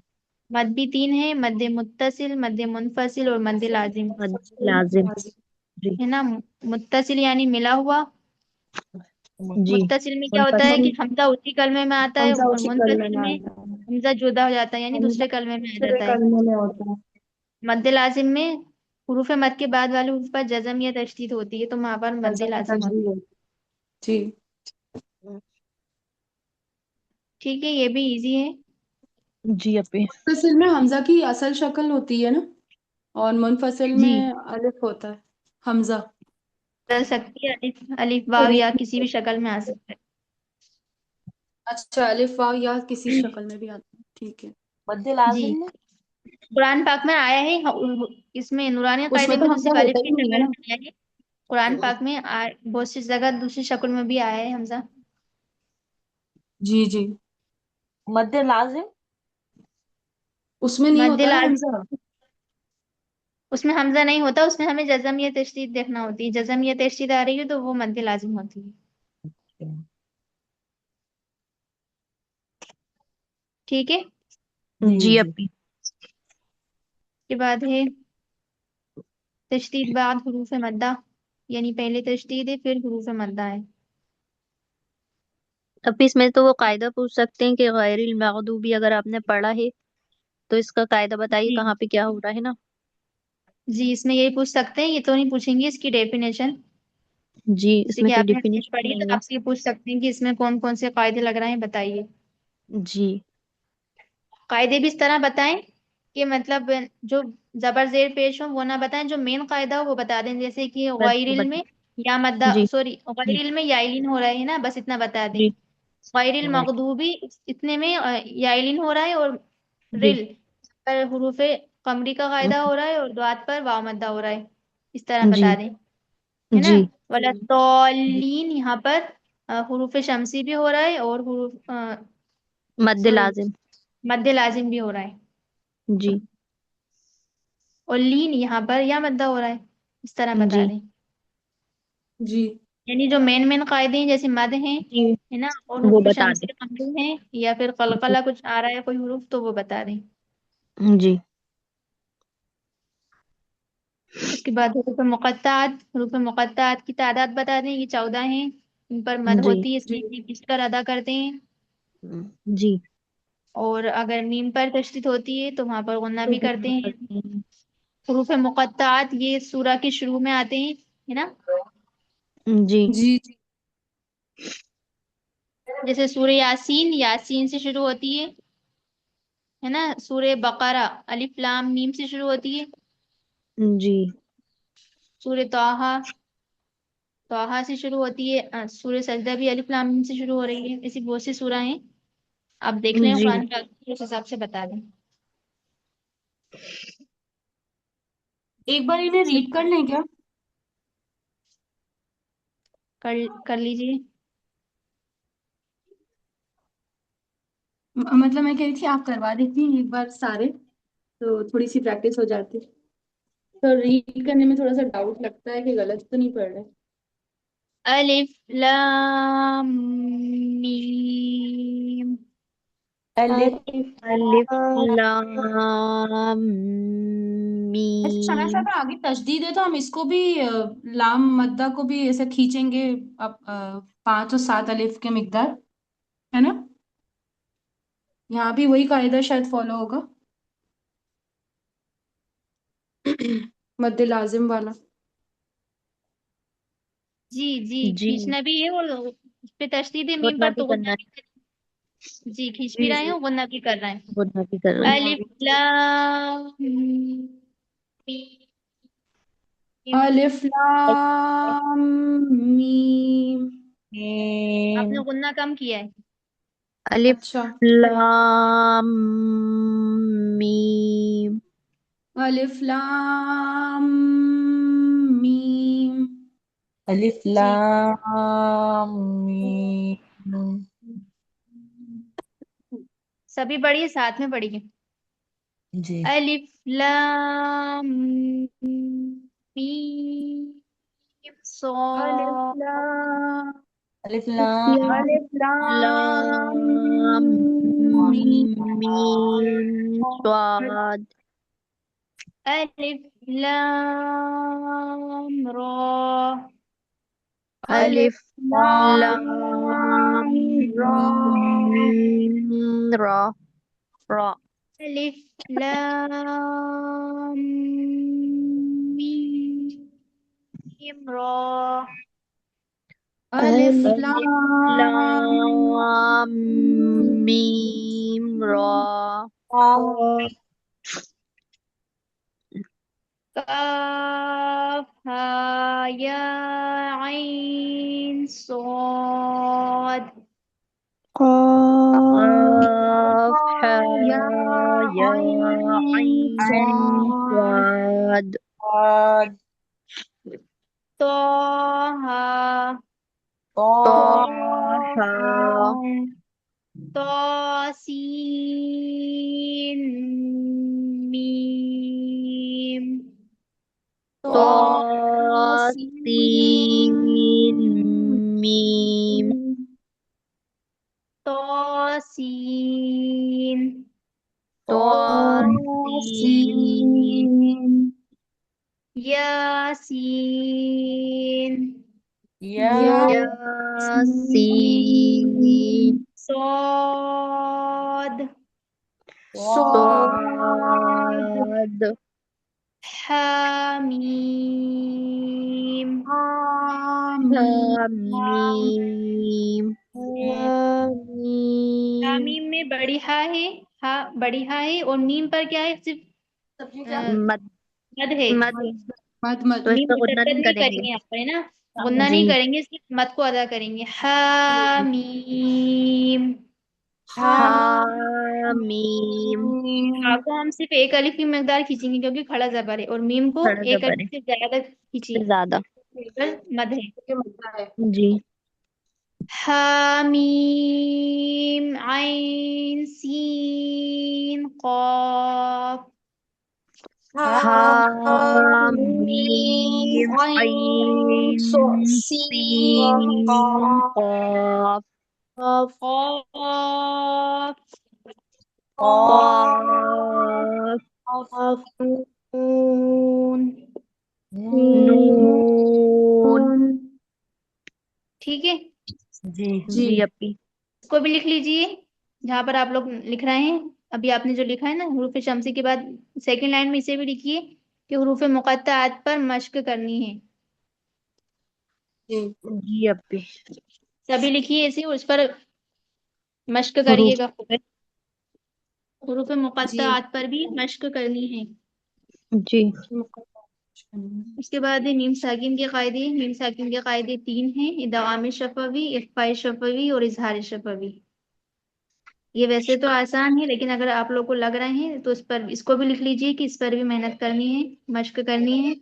مد بھی تین ہیں: مد متصل، مد منفصل اور مد لازم. مد لازم. جی. ہے نا. متصل یعنی ملا ہوا. جی. متصل میں کیا ہوتا ہے منفصل. کہ حمزہ اسی کلمے میں آتا ہے، حمزہ اور اسی کلمے منفصل میں میں آتا ہے. حمزہ جدا ہو جاتا ہے یعنی حمزہ دوسرے کلمے میں آ دوسرے جاتا ہے. کلمے میں ہوتا ہے. مد لازم میں حروف مد کے بعد والے حروف پر جزم یا تشدید ہوتی ہے تو وہاں پر مد لازم ہوتی ہے. جی ٹھیک ہے. یہ بھی ایزی ہے. جی اپی. متصل میں حمزہ کی اصل شکل ہوتی ہے نا، اور منفصل جی میں الف ہوتا ہے حمزہ. بدل سکتی ہے، الف واو یا کسی بھی شکل میں آ سکتا ہے. اچھا الف واو یا کسی شکل میں بھی آتا ہے. ٹھیک ہے. مد جی لازم میں قرآن پاک میں آیا ہے، اس میں نورانی اس قاعدے تو میں تو حمزہ صرف ہوتا الف ہی کی نہیں ہے شکل نا. میں آیا ہے. قرآن پاک میں بہت سی جگہ دوسری شکل میں بھی آیا ہے حمزہ. جی جی مد لازم اس میں نہیں مد ہوتا نا لازم حمزہ. اس میں حمزہ نہیں ہوتا، اس میں ہمیں جزم یا تشدید دیکھنا ہوتی ہے. جزم یا تشدید آ رہی ہے تو وہ مد لازم ہوتی ہے. ٹھیک ہے. جی جی جی اپی. کے بعد ہے تشدید بعد حروف مدہ، یعنی پہلے تشدید ہے پھر حروف مدہ ہے. اپی اس میں تو وہ قاعدہ پوچھ سکتے ہیں کہ غیر المغضوبی اگر آپ نے پڑھا ہے تو اس کا قاعدہ بتائیے جی کہاں پہ کیا ہو رہا ہے نا. جی اس میں یہی پوچھ سکتے ہیں، یہ تو نہیں پوچھیں گے اس کی ڈیفینیشن. جی اس جیسے میں کہ کوئی آپ نے ڈیفینیشن پڑھی ہے نہیں تو ہے. آپ سے یہ پوچھ سکتے ہیں کہ اس میں کون کون سے قاعدے لگ رہے ہیں بتائیے. جی قاعدے بھی اس طرح بتائیں کہ مطلب جو زبر زیر پیش ہو وہ نہ بتائیں، جو مین قاعدہ ہو وہ بتا دیں. جیسے کہ غیر علم بتا. یا مدہ، جی سوری غیر علم یائلین ہو رہا ہے نا، بس اتنا بتا دیں. جی غیر رائٹ. المغضوبی اتنے میں یائلین ہو رہا ہے، اور جی رل پر حروف قمری کا قاعدہ ہو رہا ہے، اور دعات پر واو مدہ ہو رہا ہے. اس طرح جی بتا دیں، ہے نا. جی ولا جی طالین یہاں پر حروف شمسی بھی ہو رہا ہے، اور حروف مد سوری لازم. مد لازم بھی ہو رہا ہے. جی اور لین یہاں پر یا مدہ ہو رہا ہے. اس طرح بتا جی دیں. جی یعنی جو مین مین قاعدے ہیں جیسے مد ہیں، جی ہے نا، اور وہ حروف بتا شمسی دیں. قمری ہیں، یا پھر جی قلقلہ کچھ آ رہا ہے کوئی حروف تو وہ بتا دیں. جی اس کے بعد حروف مقطعات کی تعداد بتا دیں. یہ 14 ہیں، ان پر مد جی ہوتی ہے اس لیے کس کر ادا کرتے ہیں. جی اور اگر میم پر تشدید ہوتی ہے تو وہاں پر غنہ تو بھی وہ کرتے نہ ہیں. کرتے ہیں. حروف مقطعات یہ سورہ کے شروع میں آتے ہیں، ہے نا. جی جی جی جیسے سورہ یاسین، یاسین سے شروع ہوتی ہے نا. سورہ بقرہ الف لام میم سے شروع ہوتی ہے. جی سورہ طٰہٰ سے شروع ہوتی ہے. سورہ سجدہ بھی الف لام میم سے شروع ہو رہی ہے. ایسی بہت سی سورہ ہیں، آپ دیکھ لیں جی قرآن پاک اس حساب سے بتا دیں. ایک بار انہیں ریڈ کر لیں کیا؟ کر لیجیے. مطلب میں کہہ رہی تھی آپ کروا دیتی ایک بار سارے تو تھوڑی سی پریکٹس ہو جاتی. تو ریڈ کرنے میں تھوڑا سا ڈاؤٹ لگتا ہے کہ غلط تو نہیں پڑھ رہے. الف لام میم. الف الف لام ایسے سنا میم. صاحب آگے تشدید ہے تو ہم اس کو بھی لام مدہ کو بھی ایسے کھینچیں گے 5 اور 7 الف کے مقدار، ہے نا. یہاں بھی وہی قاعدہ شاید فالو ہوگا مد لازم والا. جی جی جی کھینچنا بھی ہے، اور اس پہ تشدید ہے میم غنہ پر بھی تو غنہ کرنا بھی. جی کھینچ بھی جی رہے ہیں جی اور غنہ بھی کر رہے ہیں. ہے. غنہ بھی کر رہے ہیں. الف لام میم. الف لام میم. آپ نے میم. غنہ کم کیا ہے. الف اچھا. لام میم. الف لام میم. الف جی لام میم. سبھی پڑھیے، ساتھ میں پڑھیے. جی الف لام میم الف صاد. لام الف لام الف لام لام میم. میم صاد. الف لام را. الف الف لام لام را. میم را. را. الف لام میم را. الف الف لام لام میم را. را. کاف ہا یا عین صاد. قاف حا یا یا عین عین صاد. صاد. صاد. طه. طا. طه. طاسين ميم. طاسين طاسين ميم. ميم. طاسين طاسين طاسين ياسين یا ياسين صاد صاد حميم حميم حمیم میں بڑی ہا ہے، ہا بڑی ہا ہے، اور میم پر کیا ہے؟ صرف مد مد ہے، مد مت مت تو اس میم پہ غنہ مشدد نہیں نہیں کریں کریں گے. گے یہاں پر، ہے نا، غنہ جی نہیں کریں گے، صرف مد کو ادا کریں گے. حمیم حامیم ہا کو ہم صرف ایک الف کی مقدار کھینچیں گے کیونکہ کھڑا زبر ہے، اور میم کو کھڑا ایک زبر الف ہے سے زیادہ کھینچیے، زیادہ. مد ہے. جی حمیم عین سین قاف حامیم عین سین قاف قاف قاف نون. نون. ٹھیک ہے، جی جی اپی. اس کو بھی لکھ لیجئے جہاں پر آپ لوگ لکھ رہے ہیں. ابھی آپ نے جو لکھا ہے نا حروف شمسی کے بعد سیکنڈ لائن میں اسے بھی لکھیے کہ حروف مقطعات پر مشق کرنی ہے. جی اپی. سبھی لکھیے ایسے، اس پر مشق کریے حروف گا. حروف مقطعات پر بھی مشق کرنی ہے. جی اس کے بعد میم ساکن کے قاعدے. میم ساکن کے قاعدے 3 ہیں: ادغام شفوی، اخفاء شفوی اور اظہار شفوی. یہ ویسے تو آسان ہے، لیکن اگر آپ لوگ کو لگ رہے ہیں تو اس کو بھی لکھ لیجئے کہ اس پر بھی محنت کرنی ہے، مشق کرنی ہے.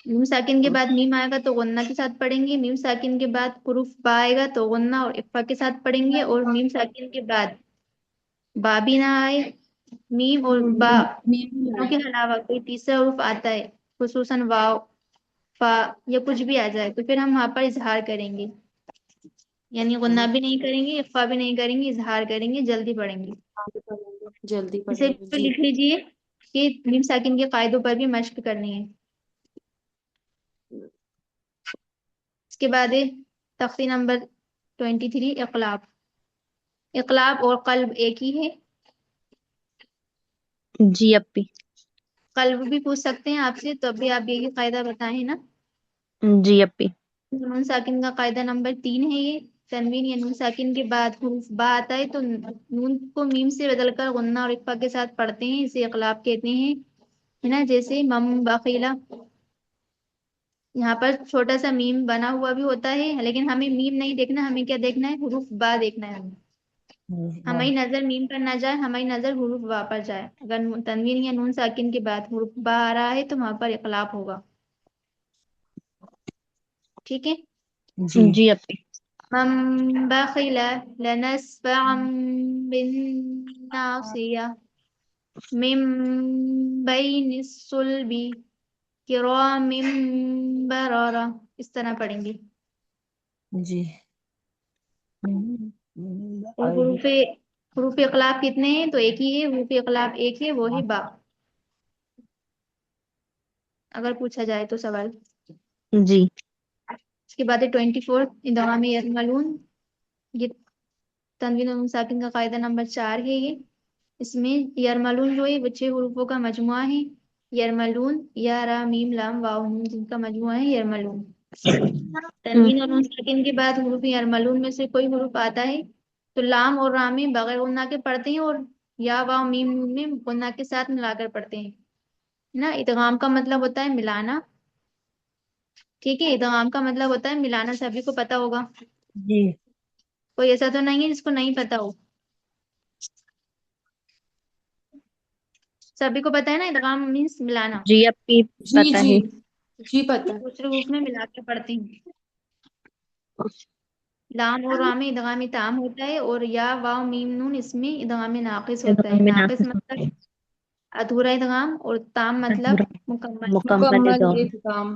میم ساکن کے بعد میم آئے گا تو غنہ کے ساتھ پڑھیں گے. میم ساکن کے بعد حروف با آئے گا تو غنہ اور اخفاء کے ساتھ پڑھیں گے. اور میم ساکن کے بعد با بھی نہ آئے، میم اور با دونوں کے علاوہ کوئی تیسرا حروف آتا ہے، خصوصاً واو، فا یا کچھ بھی آ جائے، تو پھر ہم وہاں پر اظہار کریں گے. یعنی غنہ بھی نہیں کریں گے، اخفاء بھی نہیں کریں گے، اظہار کریں گے، جلدی پڑھیں گے. جلدی اسے پڑھیں گے. بھی لکھ لیجئے کہ میم ساکن کے قاعدوں پر بھی مشق کرنی ہے. اس کے بعد تختی نمبر 23 اقلاب. اقلاب اور قلب ایک ہی ہے. جی اپی. قلب بھی پوچھ سکتے ہیں آپ سے، تو ابھی آپ یہی قاعدہ بتائیں نا. جی اپی. نون ساکن کا قاعدہ نمبر 3 ہے یہ. تنوین یا نون ساکن کے بعد حروف با آتا ہے تو نون کو میم سے بدل کر غنہ اور اخفاء کے ساتھ پڑھتے ہیں، اسے اقلاب کہتے ہیں، ہے نا. جیسے مم بخیلا، یہاں پر چھوٹا سا میم بنا ہوا بھی ہوتا ہے، لیکن ہمیں میم نہیں دیکھنا، ہمیں کیا دیکھنا ہے؟ حروف با دیکھنا ہے. ہماری نظر میم پر نہ جائے، ہماری نظر حروف با پر جائے. اگر تنوین یا نون ساکن کے بعد حروف با آ رہا ہے تو وہاں پر اقلاب ہوگا. ٹھیک ہے. جی جی اپی. من بخل لنسفعا بالناصية من بين الصلب كرام بررة. اس طرح پڑھیں گے. جی اور حروف اقلاب کتنے ہیں؟ تو ایک ہی ہے. حروف اقلاب ایک ہے، وہ ہے با. اگر پوچھا جائے تو سوال. جی اس کے بعد 24 ادغام یرملون. یہ تنوین و نون ساکن کا قاعدہ نمبر 4 ہے. یہ اس میں یرملون جو ہے وہ 6 حروفوں کا مجموعہ ہے. یرملون، یا را میم لام واو نون، جن کا مجموعہ ہے یرملون. تنوین اور نون ساکن کے بعد حروف یرملون میں سے کوئی حروف آتا ہے تو لام اور را میں بغیر غنہ کے پڑھتے ہیں، اور یا واو میم نون میں غنہ کے ساتھ ملا کر پڑھتے ہیں نا. ادغام کا مطلب ہوتا ہے ملانا. ٹھیک ہے، ادغام کا مطلب ہوتا ہے ملانا، سبھی کو پتا ہوگا. جی کوئی ایسا تو نہیں ہے جس کو نہیں پتا ہو. سبھی کو پتا ہے نا، ادغام مینس ملانا. جی اپی جی پتہ جی ہے. جی پتہ. دوسرے حروف میں ملا کے پڑھتے ہیں. لام اور را میں ادغام تام ہوتا ہے، اور یا واو میم نون اس میں ادغام ناقص ہوتا ہے. ادغام ناقص ناقص مطلب ادھورا ادغام، اور تام مطلب ادھورا مکمل. مکمل ادغام. ادغام.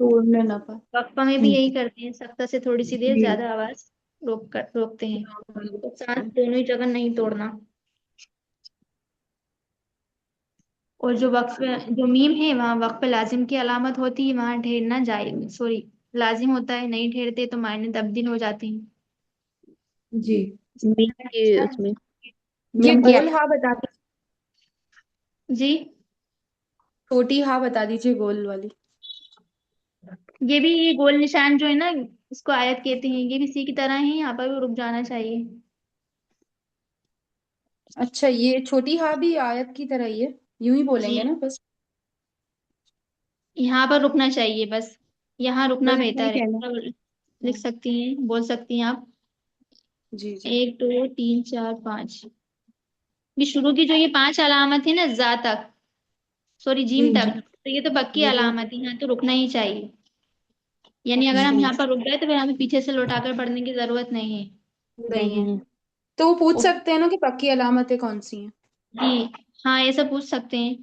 توڑنے نہ پائے. وقفہ میں بھی یہی کرتے ہیں، سختہ سے تھوڑی سی دیر زیادہ آواز روکتے ہیں، تو سانس دونوں ہی جگہ نہیں توڑنا. اور جو میم ہے وہاں وقف لازم کی علامت ہوتی ہے، وہاں ٹھہرنا لازم ہوتا ہے، نہیں ٹھہرتے تو معنی تبدیل ہو جاتے ہیں. جی. میم کے اس میں یہ میم کیا گول ہاں بتا دیجیے، جی؟ چھوٹی ہاں بتا دیجیے گول والی. یہ بھی یہ گول نشان جو ہے نا، اس کو آیت کہتے ہیں، یہ بھی اسی کی طرح ہی، یہاں پر بھی رک جانا چاہیے. اچھا، یہ چھوٹی ہاں بھی آیت کی طرح ہی ہے، یوں ہی بولیں جی، گے نا بس. یہاں پر رکنا چاہیے، بس یہاں رکنا بس اتنا ہی بہتر کہنا. ہے. ہاں. لکھ سکتی ہیں، بول سکتی ہیں آپ. جی جی 1 2 3 4 5. یہ شروع کی جو یہ 5 علامت ہے نا، زا تک، سوری جی جیم تک، تو یہ تو پکی علامت ہے، یہاں تو رکنا ہی چاہیے. یعنی اگر ہم اچھا. یہاں پر رک گئے تو پھر ہمیں پیچھے سے لوٹا کر پڑھنے کی ضرورت نہیں ہے. نہیں ہے نہیں ہے. تو وہ پوچھ اور- سکتے ہیں نا کہ پکی علامتیں کون سی ہیں. جی ہاں، یہ سب پوچھ سکتے ہیں.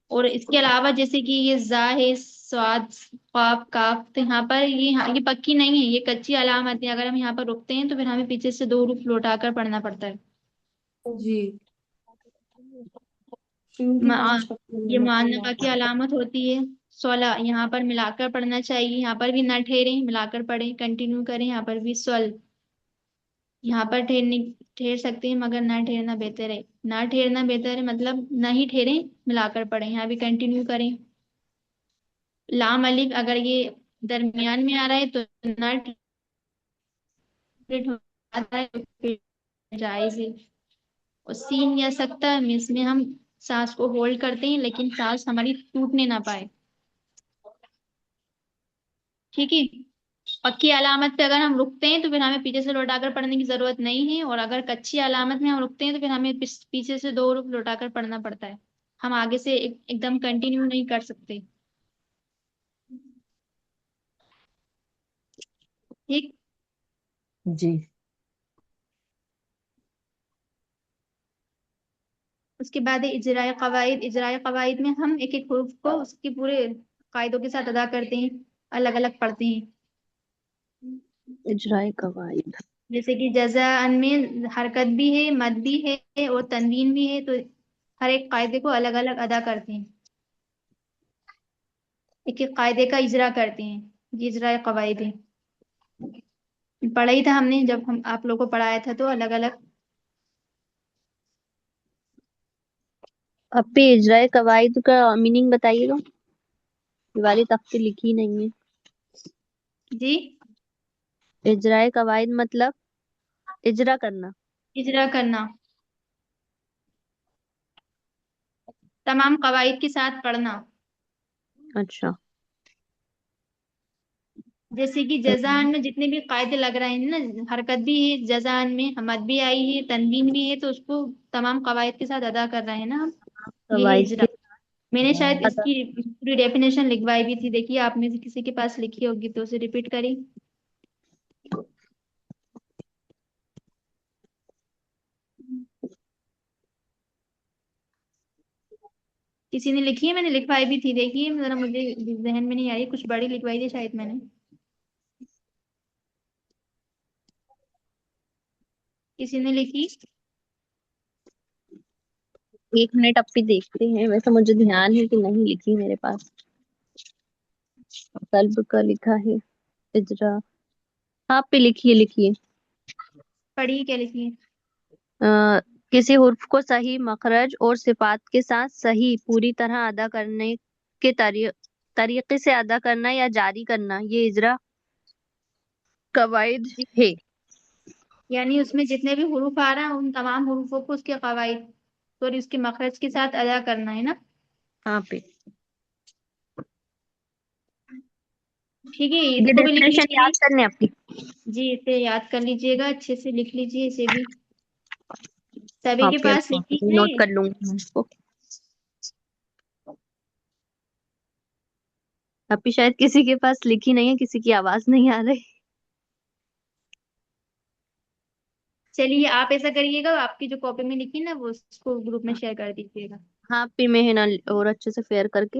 اور اس کے علاوہ جیسے کہ یہ زا ہے، سواد، قاف، کاف، تو یہاں پر یہ پکی نہیں ہے، یہ کچی علامت ہے. اگر ہم یہاں پر رکتے ہیں تو پھر ہمیں پیچھے سے 2 حروف لوٹا کر پڑھنا پڑتا ہے. جی. شروع کی مع- 5 پکی یہ علامتیں معانقہ کی علامت ہوتی ہے. 16 یہاں پر ملا کر پڑھنا چاہیے، یہاں پر بھی نہ ٹھہریں، ملا کر پڑھیں، کنٹینیو کریں. یہاں پر بھی یہاں پر ٹھہر سکتے ہیں مگر نہ ٹھہرنا بہتر ہے. نہ ٹھہرنا بہتر ہے مطلب نہ ہی ٹھہریں، ملا کر پڑھیں. یہاں بھی کنٹینیو کریں. لام الف اگر یہ درمیان میں آ رہا ہے تو نہ جائز ہے. اور سین یا سکتا اس میں ہم سانس کو ہولڈ کرتے ہیں، لیکن سانس ہماری ٹوٹنے نہ پائے. ٹھیک ہے. پکی علامت پہ اگر ہم رکتے ہیں تو پھر ہمیں پیچھے سے لوٹا کر پڑھنے کی ضرورت نہیں ہے، اور اگر کچی علامت میں ہم رکتے ہیں تو پھر ہمیں پیچھے سے 2 حروف لوٹا کر پڑھنا پڑتا ہے. ہم آگے سے ایک دم کنٹینیو نہیں کر سکتے. ٹھیک. جی. اس کے بعد ہے اجرائے قواعد. اجرائے قواعد میں ہم ایک ایک حروف کو اس کے پورے قاعدوں کے ساتھ ادا کرتے ہیں، الگ الگ پڑھتے ہیں. اجرائے قواعد. جیسے کہ جزاءً میں حرکت بھی ہے، مد بھی ہے اور تنوین بھی ہے، تو ہر ایک قاعدے کو الگ الگ ادا کرتے ہیں، ایک ایک قاعدے کا اجرا کرتے ہیں. یہ اجرائے قواعد ہے. پڑھا ہی تھا ہم نے جب ہم آپ لوگوں کو پڑھایا تھا، تو الگ الگ. اب پہ اجرائے قواعد کا میننگ بتائیے گا، یہ والی تختی لکھی نہیں ہے. جی، اجرائے قواعد مطلب اجرا کرنا. اجرا کرنا، تمام قواعد کے ساتھ پڑھنا. اچھا. جیسے کہ جزان میں جتنے بھی قاعدے لگ رہے ہیں نا، حرکت بھی ہے جزان میں، مد بھی آئی ہے، تنوین بھی ہے، تو اس کو تمام قواعد کے ساتھ ادا کر رہے ہیں نا ہم. یہ ہے قواعد اجرا. کے میں نے شاید اس ادا. کی پوری ڈیفینیشن لکھوائی بھی تھی، دیکھیے آپ میں سے کسی کے پاس لکھی ہوگی تو اسے ریپیٹ کری. کسی نے لکھی ہے؟ میں نے لکھوائی بھی تھی، دیکھیے ذرا، مجھے ذہن میں نہیں آئی، کچھ بڑی لکھوائی تھی شاید میں نے. کسی نے لکھی؟ 1 منٹ اپی دیکھتے ہیں، ویسے مجھے دھیان ہے کہ نہیں لکھی میرے پاس. قلب کا لکھا ہے اجرا. آپ پہ لکھیے. پڑھی کیا لکھی ہے؟ کسی حرف کو صحیح مخرج اور صفات کے ساتھ صحیح پوری طرح ادا کرنے کے طریقے سے ادا کرنا یا جاری کرنا، یہ اجرا قواعد ہے. یعنی اس میں جتنے بھی حروف آ رہے ہیں ان تمام حروفوں کو اس کے قواعد اور اس کے مخرج کے ساتھ ادا کرنا ہے نا. ہاں پہ ٹھیک ہے، یہ اس کو بھی لکھ ڈیفینیشن لیجیے. یاد کرنے آپ کی. جی، اسے یاد کر لیجیے گا، اچھے سے لکھ لیجیے اسے بھی. سبھی کے آپ پاس لکھی ہے نوٹ یہ؟ کر لوں گی میں اس کو. ابھی شاید کسی کے پاس لکھی نہیں ہے، کسی کی آواز نہیں آ رہی. چلیے آپ ایسا کریے گا، آپ کی جو کاپی میں لکھی نا وہ اس کو گروپ میں شیئر کر دیجیے گا. ہاں پہ میں ہے نا، اور اچھے سے فیئر کر کے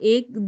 1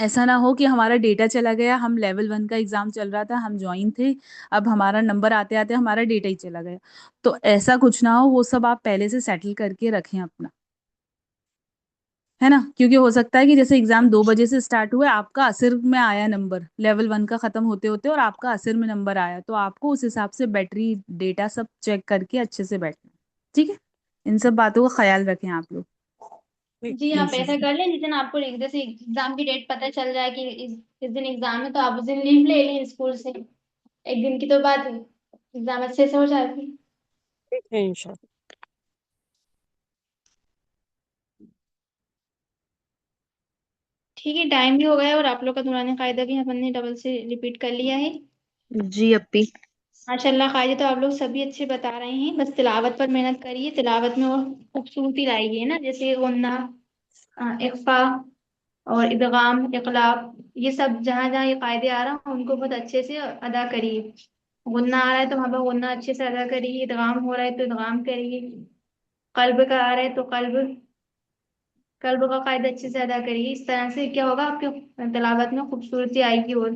ایسا نہ ہو کہ ہمارا ڈیٹا چلا گیا، ہم لیول 1 کا ایگزام چل رہا تھا، ہم جوائن تھے، اب ہمارا نمبر آتے آتے ہمارا ڈیٹا ہی چلا گیا. تو ایسا کچھ نہ ہو، وہ سب آپ پہلے سے سیٹل کر کے رکھیں اپنا، ہے نا. کیونکہ ہو سکتا ہے کہ جیسے ایگزام 2 بجے سے اسٹارٹ ہوا ہے، آپ کا عصر میں آیا نمبر، لیول 1 کا ختم ہوتے ہوتے، اور آپ کا عصر میں نمبر آیا، تو آپ کو اس حساب سے بیٹری ڈیٹا سب چیک کر کے اچھے سے بیٹھنا. ٹھیک ہے، ان سب باتوں کا خیال رکھیں آپ لوگ. جی آپ ایسا کر لیں جس دن آپ کو جیسے ایگزام کی ڈیٹ پتہ چل جائے کہ اس دن ایگزام ہے، تو آپ اس دن لیو لے لیں اسکول سے. ایک دن کی تو بات ہے، ایگزام اچھے سے ہو جاتی. ٹھیک ہے انشاءاللہ. ٹھیک ہے، ٹائم بھی ہو گیا اور آپ لوگ کا دوران قاعدہ بھی ہم نے ڈبل سے ریپیٹ کر لیا ہے. جی اپی. ماشاء اللہ قاعدے تو آپ لوگ سبھی اچھے بتا رہے ہیں، بس تلاوت پر محنت کریے. تلاوت میں وہ خوبصورتی لائیے نا، جیسے غنہ، اخفا اور ادغام، اقلاب، یہ سب جہاں جہاں یہ قاعدے آ رہا ہیں ان کو بہت اچھے سے ادا کریے. غنہ آ رہا ہے تو وہاں پہ غنہ اچھے سے ادا کریے، ادغام ہو رہا ہے تو ادغام کریے، قلب کا آ رہا ہے تو قلب کا قاعدہ اچھے سے ادا کریے. اس طرح سے کیا ہوگا، آپ کے تلاوت میں خوبصورتی آئے گی. اور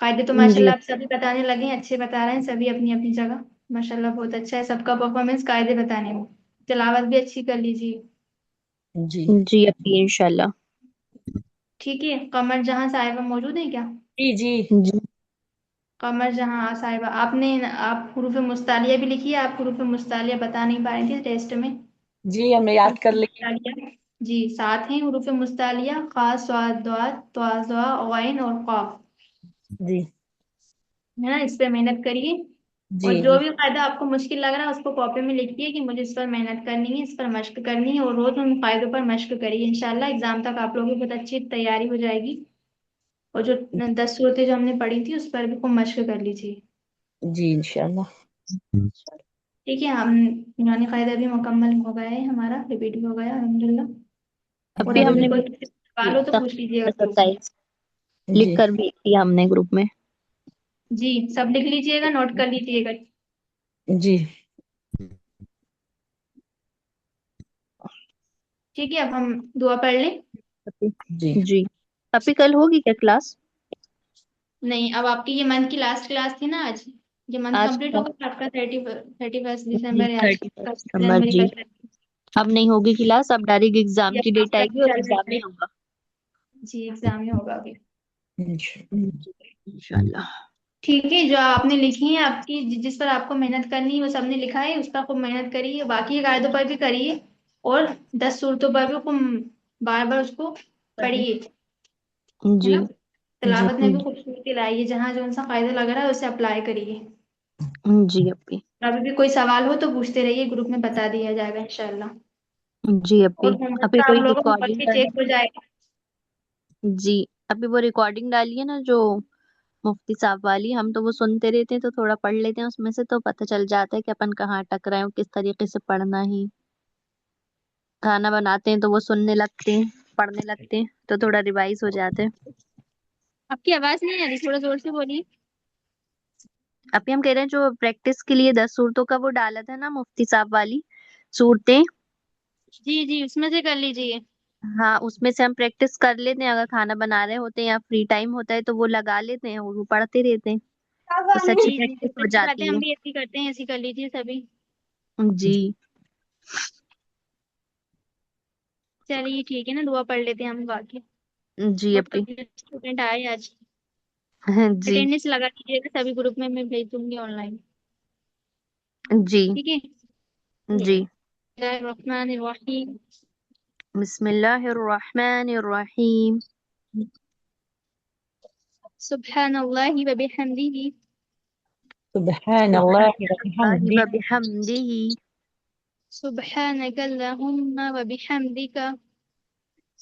قاعدے تو ماشاء جی اللہ آپ سبھی بتانے لگے ہیں، اچھے بتا رہے ہیں سبھی اپنی اپنی جگہ. ماشاء اللہ بہت اچھا ہے سب کا پرفارمنس قاعدے بتانے میں. تلاوت بھی اچھی کر لیجیے. جی جی اپی انشاءاللہ. ٹھیک ہے. قمر جہاں صاحبہ موجود ہیں کیا؟ جی جی جی قمر جہاں صاحبہ، آپ حروف مستعلیہ بھی لکھی ہے. آپ حروف مستعلیہ بتا نہیں پا رہی تھی ٹیسٹ میں. جی ہم یاد کر لیں گے. مستعلیہ جی 7 ہیں حروف مستعلیہ: خا، صاد، ضاد، طا، ظا، غین اور قاف. جی ہے نا، اس پہ محنت کریے. اور جی جو بھی قاعدہ آپ کو مشکل لگ رہا ہے اس کو کاپی میں لکھیے کہ مجھے اس پر محنت کرنی ہے، اس پر مشق کرنی ہے، اور روز ان قاعدوں پر مشق کریے. انشاءاللہ ایگزام تک آپ لوگوں کی بہت اچھی تیاری ہو جائے گی. اور جو 10 صورتیں جو ہم نے پڑھی تھی اس پر بھی خوب مشق کر لیجیے. جی انشاءاللہ. ٹھیک ہے. ہم یونانی قاعدہ بھی مکمل ہو گیا ہے، ہمارا ریپیٹ بھی ہو گیا الحمدللہ. اور ابھی ابھی ہم بھی نے کوئی سوال ہو تو پوچھ لیجیے گا گروپ میں. 27 لکھ جی کر بھیج دیا ہم نے گروپ میں. جی سب لکھ لیجیے گا، نوٹ کر لیجیے گا. جی ٹھیک ہے. اب ہم دعا پڑھ لیں. جی جی اپی کل ہوگی کیا کلاس؟ نہیں، اب آپ کی یہ منتھ کی لاسٹ کلاس تھی نا آج. یہ منتھ آج کمپلیٹ ہوگا آپ کا 31 جی دسمبر ہے آج. 31 ستمبر جنوری جی. کا. اب نہیں ہوگی کلاس، اب ڈائریکٹ ایگزام یہ کی اب ڈیٹ آپ آئے کا گی اور چل رہا ایگزام ہے. ہی ہوگا. جی ایگزام ہی ہوگا ابھی. جی انشاءاللہ. ٹھیک ہے. جو آپ نے لکھی ہیں، آپ کی جس پر آپ کو محنت کرنی ہے وہ سب نے لکھا ہے، اس پر خوب محنت کریے. باقی قاعدوں پر بھی کریے اور 10 صورتوں پر بھی خوب بار بار اس کو پڑھیے. ہے جی نا، جی تلاوت میں بھی خوبصورتی لائیے. جہاں جو سا قاعدہ لگ رہا ہے اسے اپلائی کریے. جی اپی. ابھی بھی کوئی سوال ہو تو پوچھتے رہیے، گروپ میں بتا دیا جائے گا انشاءاللہ. جی اپی. اور ہوم ورک ابھی کا آپ کوئی لوگوں کو homework بھی ریکارڈنگ چیک ہو جائے گا. جی ابھی وہ ریکارڈنگ ڈالی ہے نا جو مفتی صاحب والی، ہم تو وہ سنتے رہتے ہیں تو تھوڑا پڑھ لیتے ہیں اس میں سے، تو پتہ چل جاتا ہے کہ اپن کہاں اٹک رہے ہیں، کس طریقے سے پڑھنا ہے. کھانا بناتے ہیں تو وہ سننے لگتے ہیں، پڑھنے لگتے ہیں تو تھوڑا ریوائز ہو جاتے ہیں. آپ کی آواز نہیں آ رہی، تھوڑا زور سے بولیے. ابھی ہم کہہ رہے ہیں جو پریکٹس کے لیے 10 صورتوں کا وہ ڈالا تھا نا مفتی صاحب والی صورتیں، جی جی اس میں سے کر لیجیے. ہاں اس میں سے ہم پریکٹس کر لیتے ہیں. اگر کھانا بنا رہے ہوتے ہیں یا فری ٹائم ہوتا ہے تو وہ لگا لیتے ہیں اور وہ پڑھتے رہتے ہیں. اس سے اچھی جی جی پریکٹس ہو اچھی بات ہے، جاتی ہم ہے. بھی ایسی کرتے ہیں، ایسی کر لیجیے سبھی. جی چلیے ٹھیک ہے نا، دعا پڑھ لیتے ہیں ہم باقی. جی بہت اپی. اسٹوڈنٹ آئے آج. جی اٹینڈنس لگا دیجیے گا سبھی گروپ میں بھیج دوں گی آن لائن. جی ٹھیک ہے. جی. بسم اللہ الرحمن الرحیم. بسم اللہ الرحمن الرحیم. سبحان اللہ و بحمدہ. سبحان اللہ وبحمدہ. وبحمدہ. سبحانک اللہم و بحمدک.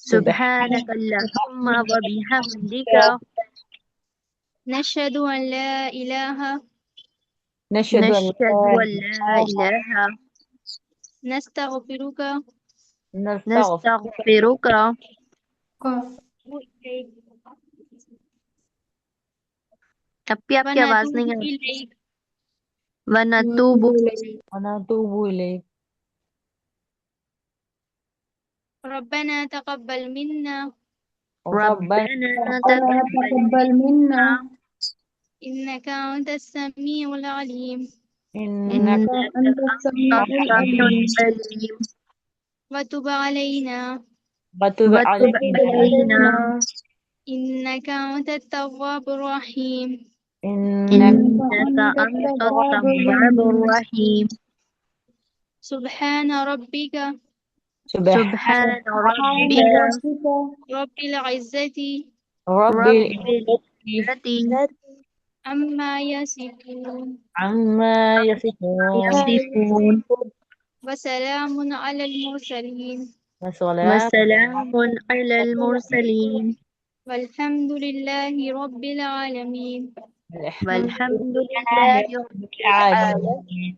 سبحانک اللہم وبحمدک. نشہد ان لا الہ نشهد ان نشہد لا ان لا الہ نستغفرک نستغفرك نستغفرک. ابھی آپ کی آواز ونتوب نہیں آ رہی. الیک. ونتوب ونتوب إليك. ربنا تقبل منا ربنا تقبل منا إنك أنت السميع العليم إنك أنت السميع السميع العليم العليم وتب علينا وتب وتب علينا علينا إنك أنت التواب الرحيم إنك إنك أنت التواب الرحيم سبحان ربك سبحان ربك رب العزة رب رب العزة العزة عما يصفون عما يصفون يصفون وسلام على المرسلين وسلام وسلام على المرسلين والحمد لله رب العالمين والحمد لله رب العالمين.